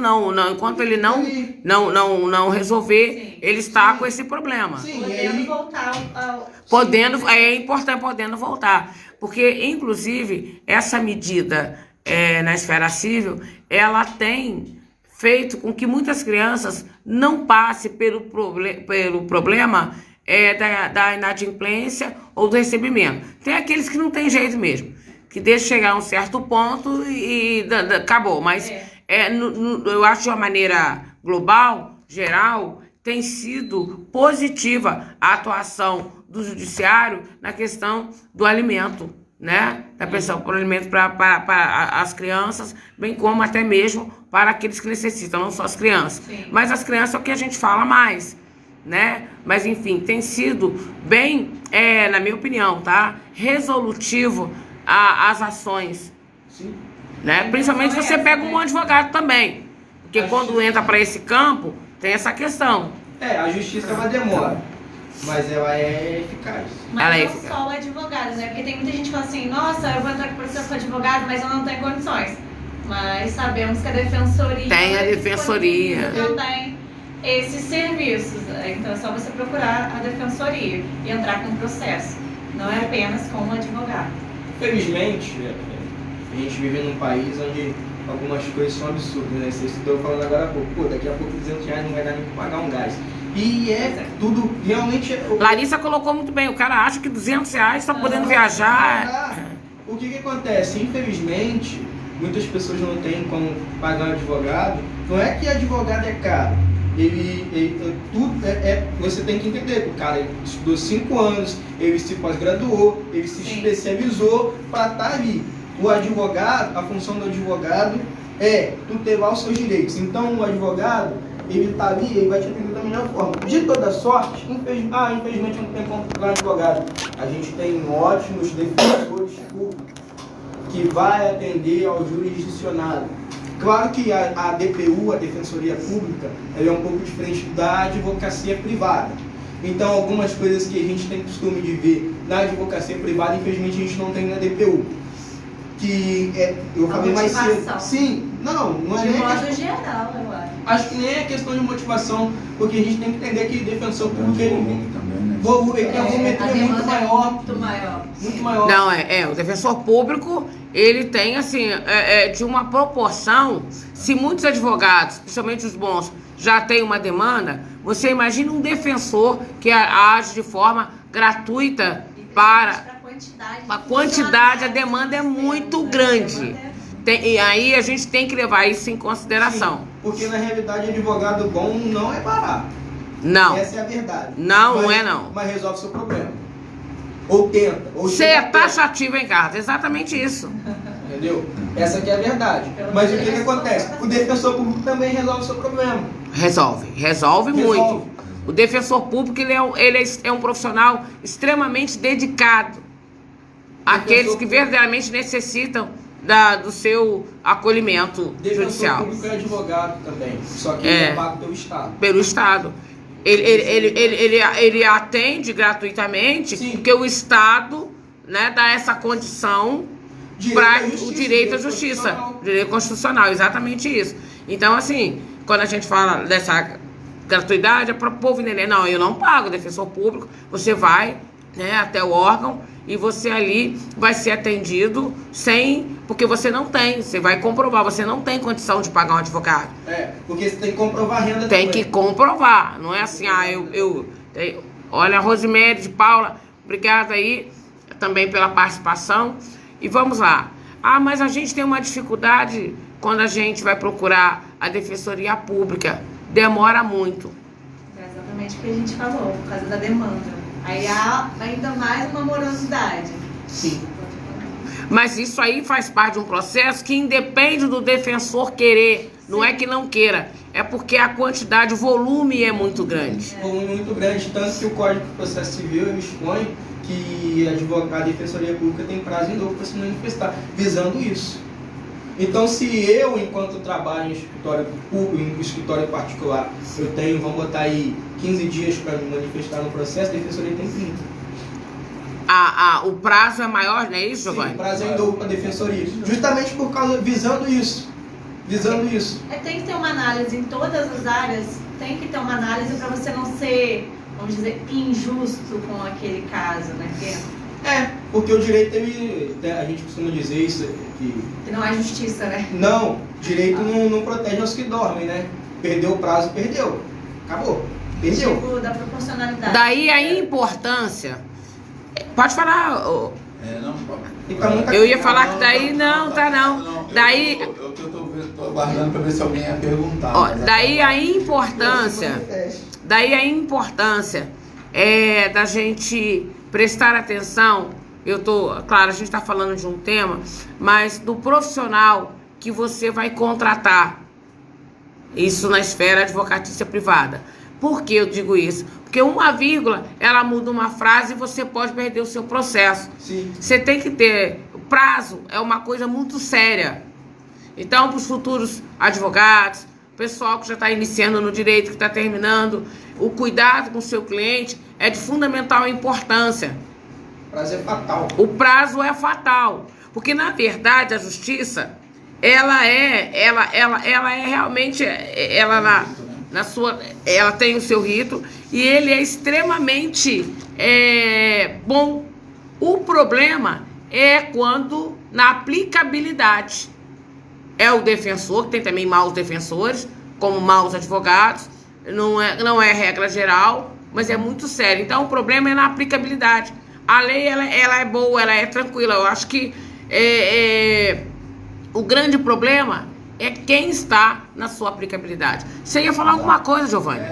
ele não resolver. Sim. Ele está com esse problema. Sim, podendo voltar é importante podendo voltar. Porque, inclusive, essa medida na esfera civil, ela tem feito com que muitas crianças não passem pelo problema da inadimplência ou do recebimento. Tem aqueles que não tem jeito mesmo, que deixa chegar a um certo ponto e acabou. Mas eu acho de uma maneira global, geral, tem sido positiva a atuação do judiciário na questão do alimento, né? Da pensão por alimento para as crianças, bem como até mesmo para aqueles que necessitam, não só as crianças. Sim. Mas as crianças é o que a gente fala mais, né? Mas enfim, tem sido bem, na minha opinião, tá? Resolutivo as ações. Sim. Né? Principalmente você pega um advogado também, porque quando entra para esse campo tem essa questão. A justiça ela demora, mas ela é eficaz. Mas não só o advogado, né? Porque tem muita gente que fala assim, nossa, eu vou entrar com processo com advogado, mas eu não tenho condições. Mas sabemos que a defensoria tem a defensoria também esses serviços. Então é só você procurar a defensoria e entrar com o processo. Não é apenas com o advogado. Felizmente, a gente vive num país onde algumas coisas são absurdas, né? Você estou falando agora há pouco, daqui a pouco R$200 não vai dar nem para pagar um gás. E tudo realmente... Larissa colocou muito bem, o cara acha que R$200 está podendo viajar. O que acontece? Infelizmente, muitas pessoas não têm como pagar um advogado. Não é que advogado é caro. Você tem que entender que o cara estudou 5 anos, ele se pós-graduou, ele se especializou para estar ali. O advogado, a função do advogado é tutelar os seus direitos. Então o advogado, ele está ali, ele vai te atender da melhor forma. De toda sorte, infelizmente não tem como procurar advogado. A gente tem ótimos defensores públicos que vai atender ao jurisdicionado. Claro que a DPU, a Defensoria Pública, ela é um pouco diferente da advocacia privada. Então, algumas coisas que a gente tem costume de ver na advocacia privada, infelizmente a gente não tem na DPU. Que eu falei mais cedo. Sim, não é nem de modo geral, eu acho. Acho que nem é questão de motivação, porque a gente tem que entender que defensor público ele tem uma volumetria muito maior. Muito maior. Não, o defensor público, ele tem, assim, de uma proporção, se muitos advogados, principalmente os bons, já têm uma demanda, você imagina um defensor que age de forma gratuita para a quantidade, a demanda é muito grande. E aí a gente tem que levar isso em consideração. Sim, porque na realidade advogado bom não é barato. Não. Essa é a verdade. Não é não. Mas resolve seu problema. Ou tenta. Ou Você é chega perto. taxativo em carta, exatamente isso. Entendeu? Essa aqui é a verdade. Mas o que acontece? O defensor público também resolve o seu problema. Resolve muito. O defensor público ele é um profissional extremamente dedicado àqueles que verdadeiramente necessitam do seu acolhimento judicial. Defensor público é advogado também, só que ele é pago pelo Estado. Pelo Estado. Ele atende gratuitamente, Sim. porque o Estado, né, dá essa condição para o direito à justiça. Direito constitucional, exatamente isso. Então, assim, quando a gente fala dessa gratuidade, é para o povo entender, não, eu não pago defensor público, você vai, né, até o órgão e você ali vai ser atendido porque você não tem, você vai comprovar, você não tem condição de pagar um advogado. Porque você tem que comprovar a renda Tem também. que comprovar, não é assim, olha, a Rosemary de Paula, obrigada aí também pela participação. E vamos lá. Mas a gente tem uma dificuldade quando a gente vai procurar a Defensoria Pública. Demora muito. É exatamente o que a gente falou, por causa da demanda. Aí há ainda mais uma morosidade. Sim. Mas isso aí faz parte de um processo que independe do defensor querer. Não é que não queira. É porque a quantidade, o volume é muito grande. Volume muito grande, tanto que o Código de Processo Civil ele expõe que a Defensoria Pública tem prazo em dobro para se manifestar, visando isso. Então, se eu, enquanto trabalho em escritório público, em escritório particular, eu tenho, vamos botar aí, 15 dias para me manifestar no processo, a Defensoria tem 30. O prazo é maior, não é isso, Giovanni? Sim, o prazo é em dobro para a Defensoria. Justamente por causa, visando isso. Tem que ter uma análise em todas as áreas, tem que ter uma análise para você não ser, vamos dizer, injusto com aquele caso, né? Porque o direito, a gente costuma dizer isso, que não é justiça, né? não, direito não protege os que dormem, né? Perdeu o prazo, perdeu. Acabou. Perdeu. Tipo, da proporcionalidade. Daí a importância. Pode falar. Eu ia falar que daí não. Daí. Eu tô aguardando para ver se alguém ia perguntar. Daí a importância. É da gente prestar atenção. Claro, a gente está falando de um tema, mas do profissional que você vai contratar. Isso na esfera advocatícia privada. Por que eu digo isso? Porque uma vírgula, ela muda uma frase e você pode perder o seu processo. Sim. Você tem que ter... O prazo é uma coisa muito séria. Então, para os futuros advogados, o pessoal que já está iniciando no direito, que está terminando, o cuidado com o seu cliente é de fundamental importância. O prazo é fatal. O prazo é fatal. Porque, na verdade, a justiça, ela é realmente... Ela tem o seu rito e ele é extremamente bom. O problema é quando na aplicabilidade é o defensor, que tem também maus defensores, como maus advogados, não é regra geral, mas é muito sério. Então o problema é na aplicabilidade. A lei ela é boa, ela é tranquila. Eu acho que o grande problema é quem está na sua aplicabilidade. Você ia falar alguma coisa, Giovanni?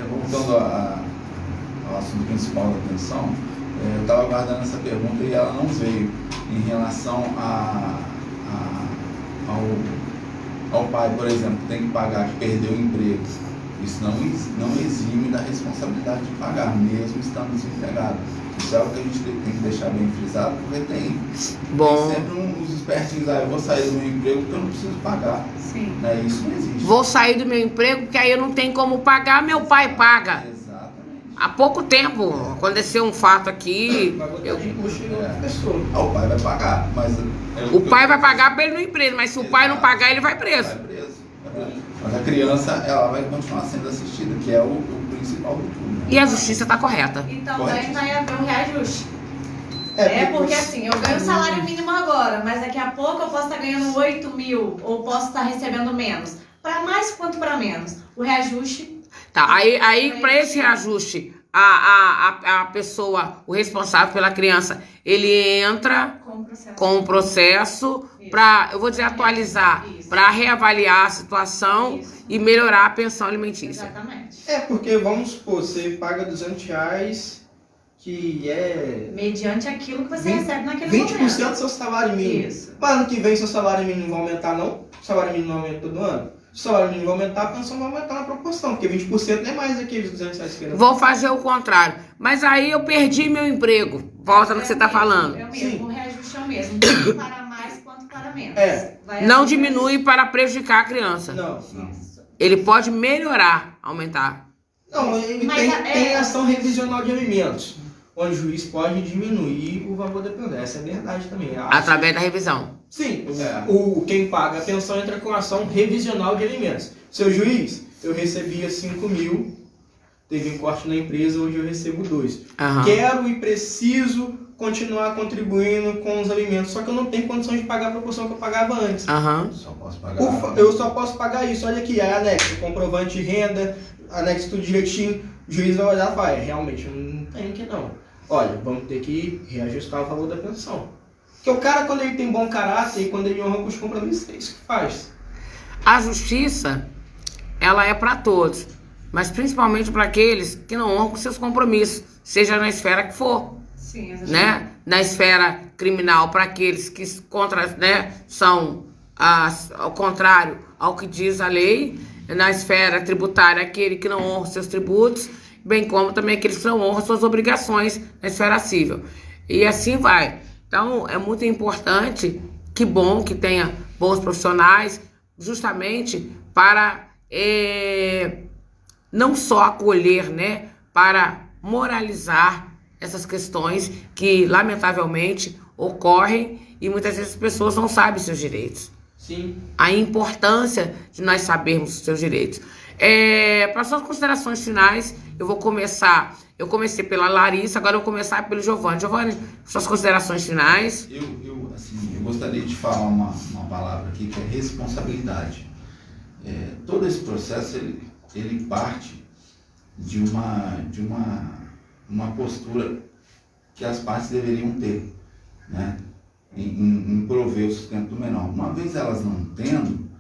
Voltando ao assunto principal da atenção, eu estava aguardando essa pergunta e ela não veio em relação ao pai, por exemplo, que tem que pagar, que perdeu o emprego. Isso não exime da responsabilidade de pagar, mesmo estando desempregado. Isso é algo que a gente tem que deixar bem frisado, porque tem sempre uns espertinhos, eu vou sair do meu emprego porque eu não preciso pagar. Sim. Né? Isso não existe. Vou sair do meu emprego porque aí eu não tenho como pagar, meu pai paga. Exatamente. Há pouco tempo aconteceu um fato aqui. Vai botar de custo em outra pessoa. O pai vai pagar, mas... O pai vai pagar para ele não ir preso, mas se o pai não pagar, ele vai preso. Vai preso. Mas a criança, ela vai continuar sendo assistida, que é o principal do tudo. Né? E a justiça está correta. Então Correto. vai haver um reajuste. Porque Porque assim, eu ganho salário mínimo agora, mas daqui a pouco eu posso estar ganhando 8 mil, ou posso estar recebendo menos. Para mais quanto para menos? O reajuste. Tá, aí para esse reajuste a pessoa, o responsável pela criança, ele entra com o processo para, eu vou dizer, atualizar, para reavaliar a situação e melhorar a pensão alimentícia. Exatamente. Porque vamos supor, você paga R$200, que é Mediante aquilo que você 20, recebe naquele 20% momento. do seu salário mínimo. Isso. Mas ano que vem seu salário mínimo não vai aumentar, não? O salário mínimo não aumenta todo ano? Se o salário mínimo vai aumentar, a pensão vai aumentar na proporção, porque 20% não é mais aqueles R$200 que Vou fazer o contrário. Mas aí eu perdi meu emprego. Volta no que você está falando. É o Sim. mesmo, o reajuste é o mesmo. Tanto para mais quanto para menos. Vai Não haver- diminui para prejudicar a criança. Não. Isso. Ele pode melhorar, aumentar. Não, ele Mas tem ação revisional de alimentos, onde o juiz pode diminuir o valor da pensão. Essa é a verdade também. Através da revisão. Sim, quem paga a pensão entra com ação revisional de alimentos. Seu juiz, eu recebia 5 mil, teve um corte na empresa, hoje eu recebo 2. Aham. Quero e preciso continuar contribuindo com os alimentos, só que eu não tenho condição de pagar a proporção que eu pagava antes. Aham. Só posso pagar. Eu só posso pagar isso. Olha aqui, é anexo, comprovante de renda, anexo tudo direitinho. O juiz vai olhar e falar, realmente, não tem que não. Olha, vamos ter que reajustar o valor da pensão. Porque o cara, quando ele tem bom caráter e quando ele honra com os compromissos, é isso que faz. A justiça, ela é para todos, mas principalmente para aqueles que não honram com seus compromissos, seja na esfera que for, Sim, exatamente. né? Na esfera criminal, para aqueles que são ao contrário ao que diz a lei, na esfera tributária, aquele que não honra seus tributos, bem como também aqueles que não honram suas obrigações na esfera civil. E assim vai. Então, é muito importante, que bom que tenha bons profissionais, justamente para não só acolher, né, para moralizar essas questões que, lamentavelmente, ocorrem e muitas vezes as pessoas não sabem seus direitos. Sim. A importância de nós sabermos os seus direitos. Para suas considerações finais, eu comecei pela Larissa, agora eu vou começar pelo Giovanni. Giovanni, suas considerações finais. Eu gostaria de falar uma palavra aqui que é responsabilidade. Todo esse processo ele parte de uma postura que as partes deveriam ter, né? Em prover o sustento do menor. Uma vez elas não tendo,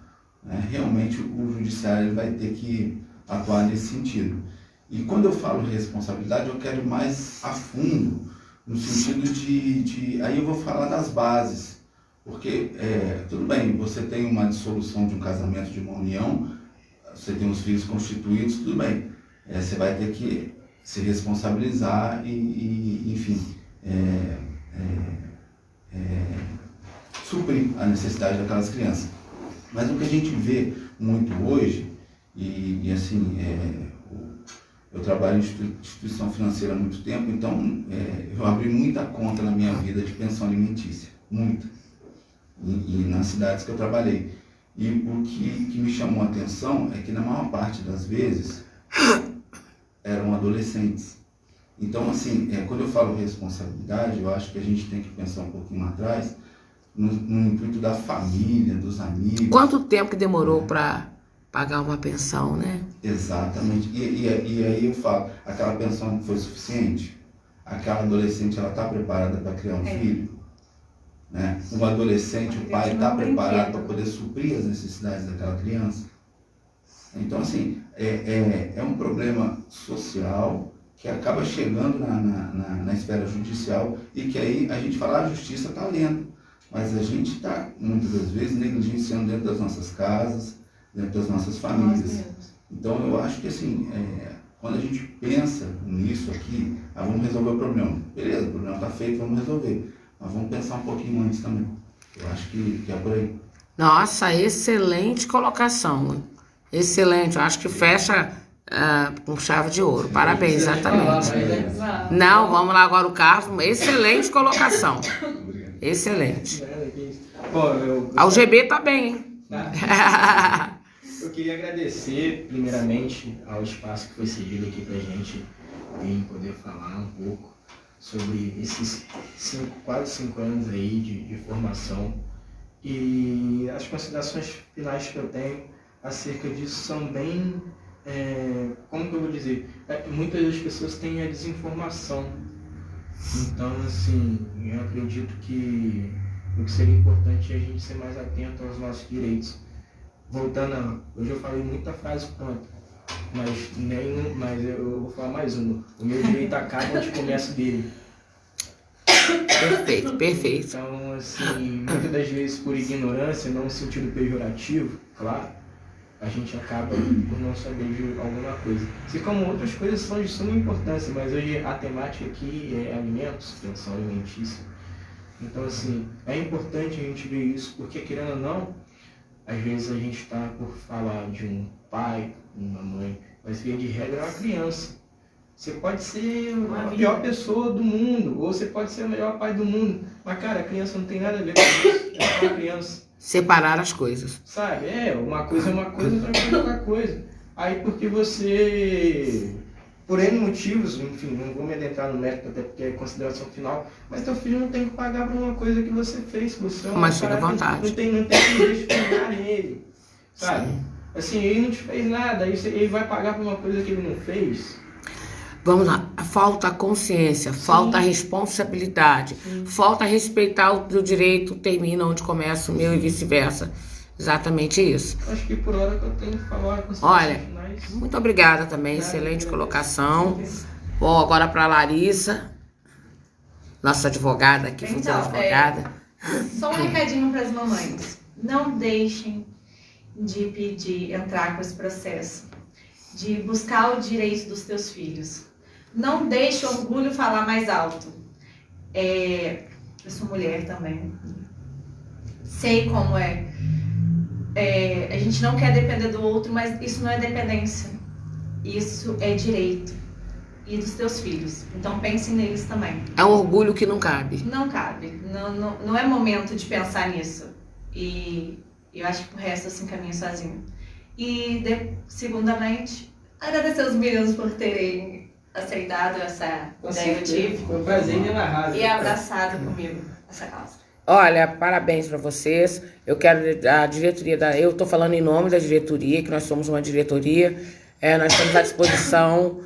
realmente o judiciário ele vai ter que atuar nesse sentido. E quando eu falo responsabilidade, eu quero ir mais a fundo, no sentido de aí eu vou falar das bases. Porque, tudo bem, você tem uma dissolução de um casamento, de uma união, você tem os filhos constituídos, tudo bem. Você vai ter que se responsabilizar e enfim, suprir a necessidade daquelas crianças. Mas o que a gente vê muito hoje, e assim, eu trabalho em instituição financeira há muito tempo, então eu abri muita conta na minha vida de pensão alimentícia, muita, e nas cidades que eu trabalhei. E o que me chamou a atenção é que na maior parte das vezes eram adolescentes. Então, assim, quando eu falo responsabilidade, eu acho que a gente tem que pensar um pouquinho lá atrás, no intuito da família, dos amigos. Quanto tempo que demorou para pagar uma pensão, né? Exatamente. E aí eu falo, aquela pensão foi suficiente? Aquela adolescente, ela está preparada para criar um filho? Né? Um adolescente, o pai está preparado para poder suprir as necessidades daquela criança? Então, assim, é um problema social que acaba chegando na esfera judicial e que aí a gente fala, a justiça está lenta, mas a gente está, muitas das vezes, negligenciando dentro das nossas casas, dentro das nossas famílias. Então, eu acho que, assim, quando a gente pensa nisso aqui, vamos resolver o problema. Beleza, o problema está feito, vamos resolver. Mas vamos pensar um pouquinho antes também. Eu acho que é por aí. Nossa, excelente colocação. Excelente. Eu acho que fecha com chave de ouro. Parabéns, exatamente. Não, vamos lá agora o Carlos. Excelente colocação. Excelente. Bom, A UGB tá bem, hein? Eu queria agradecer, primeiramente, ao espaço que foi cedido aqui pra gente vir poder falar um pouco sobre esses quase 5 anos aí de formação. E as considerações finais que eu tenho acerca disso são bem como que eu vou dizer? Muitas das pessoas têm a desinformação. Então, assim, eu acredito que o que seria importante é a gente ser mais atento aos nossos direitos. Voltando, hoje eu falei muita frase pronta, mas eu vou falar mais uma. O meu direito acaba onde começa o dele. Perfeito, perfeito. Então, assim, muitas das vezes por ignorância, não no sentido pejorativo, claro, a gente acaba por não saber de alguma coisa. Assim como outras coisas são de suma importância, mas hoje a temática aqui é alimentos, pensão alimentícia. Então, assim, é importante a gente ver isso, porque querendo ou não, às vezes a gente está por falar de um pai, uma mãe, mas via de regra é uma criança. Você pode ser a pior pessoa do mundo, ou você pode ser o melhor pai do mundo, mas, cara, a criança não tem nada a ver com isso, é só uma criança. Separar as coisas. Sabe, uma coisa é uma coisa, outra coisa é outra coisa. Aí porque você, por N motivos, enfim, não vou me adentrar no mérito, até porque é consideração final, mas teu filho não tem que pagar por uma coisa que você fez, que você é Mas fica à vontade. não tem que justificar nele, sabe? Sim. Assim, ele não te fez nada, aí ele vai pagar por uma coisa que ele não fez. Vamos lá, falta consciência, falta responsabilidade, falta respeitar o teu direito, termina onde começa o meu e vice-versa. Exatamente isso. Acho que por hora que eu tenho que falar com Olha, muito obrigada também, excelente colocação. Bom, agora para a Larissa, nossa advogada aqui, futura advogada. Só um recadinho para as mamães. Não deixem de pedir, entrar com esse processo, de buscar o direito dos teus filhos. Não deixe o orgulho falar mais alto. Eu sou mulher também. Sei como é. A gente não quer depender do outro, mas isso não é dependência. Isso é direito. E dos teus filhos. Então pense neles também. É um orgulho que não cabe. Não cabe. Não é momento de pensar nisso. E eu acho que o resto eu se encaminho sozinho. E, segundamente, agradecer os meninos por terem aceitado essa ideia que eu tive. Foi um prazer inenarrável. E abraçado comigo essa causa. Olha, parabéns para vocês. Eu quero a diretoria eu estou falando em nome da diretoria, que nós somos uma diretoria. Nós estamos à disposição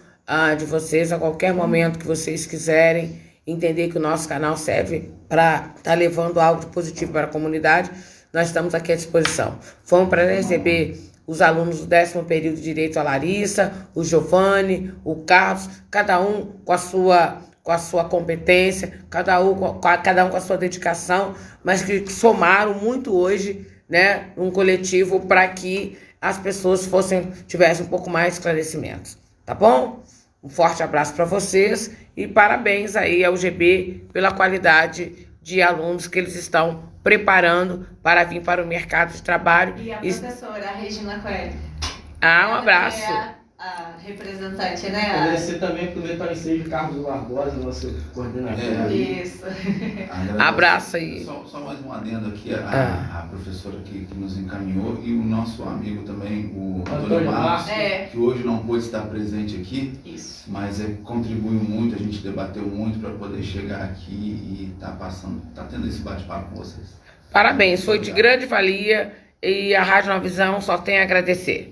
de vocês a qualquer momento que vocês quiserem entender que o nosso canal serve para estar levando algo de positivo para a comunidade. Nós estamos aqui à disposição. Foi um prazer receber os alunos do 10º período de Direito, a Larissa, o Giovanni, o Carlos, cada um com a sua competência, cada um com a sua dedicação, mas que somaram muito hoje, né, num coletivo para que as pessoas tivessem um pouco mais de esclarecimentos. Tá bom? Um forte abraço para vocês e parabéns aí ao GB pela qualidade de alunos que eles estão preparando para vir para o mercado de trabalho. E a professora, a Regina Coelho. Um abraço. É a representante, né? Agradecer também pelo Vitório de Carlos Barbosa, nosso coordenador. Isso. Abraço aí. Só mais um adendo aqui, a professora que nos encaminhou e o nosso amigo também, o Antônio Marcos, que hoje não pôde estar presente aqui. Isso. Mas contribuiu muito, a gente debateu muito para poder chegar aqui e tá tendo esse bate-papo com vocês. Parabéns, foi de grande valia e a Rádio Nova Visão só tem a agradecer.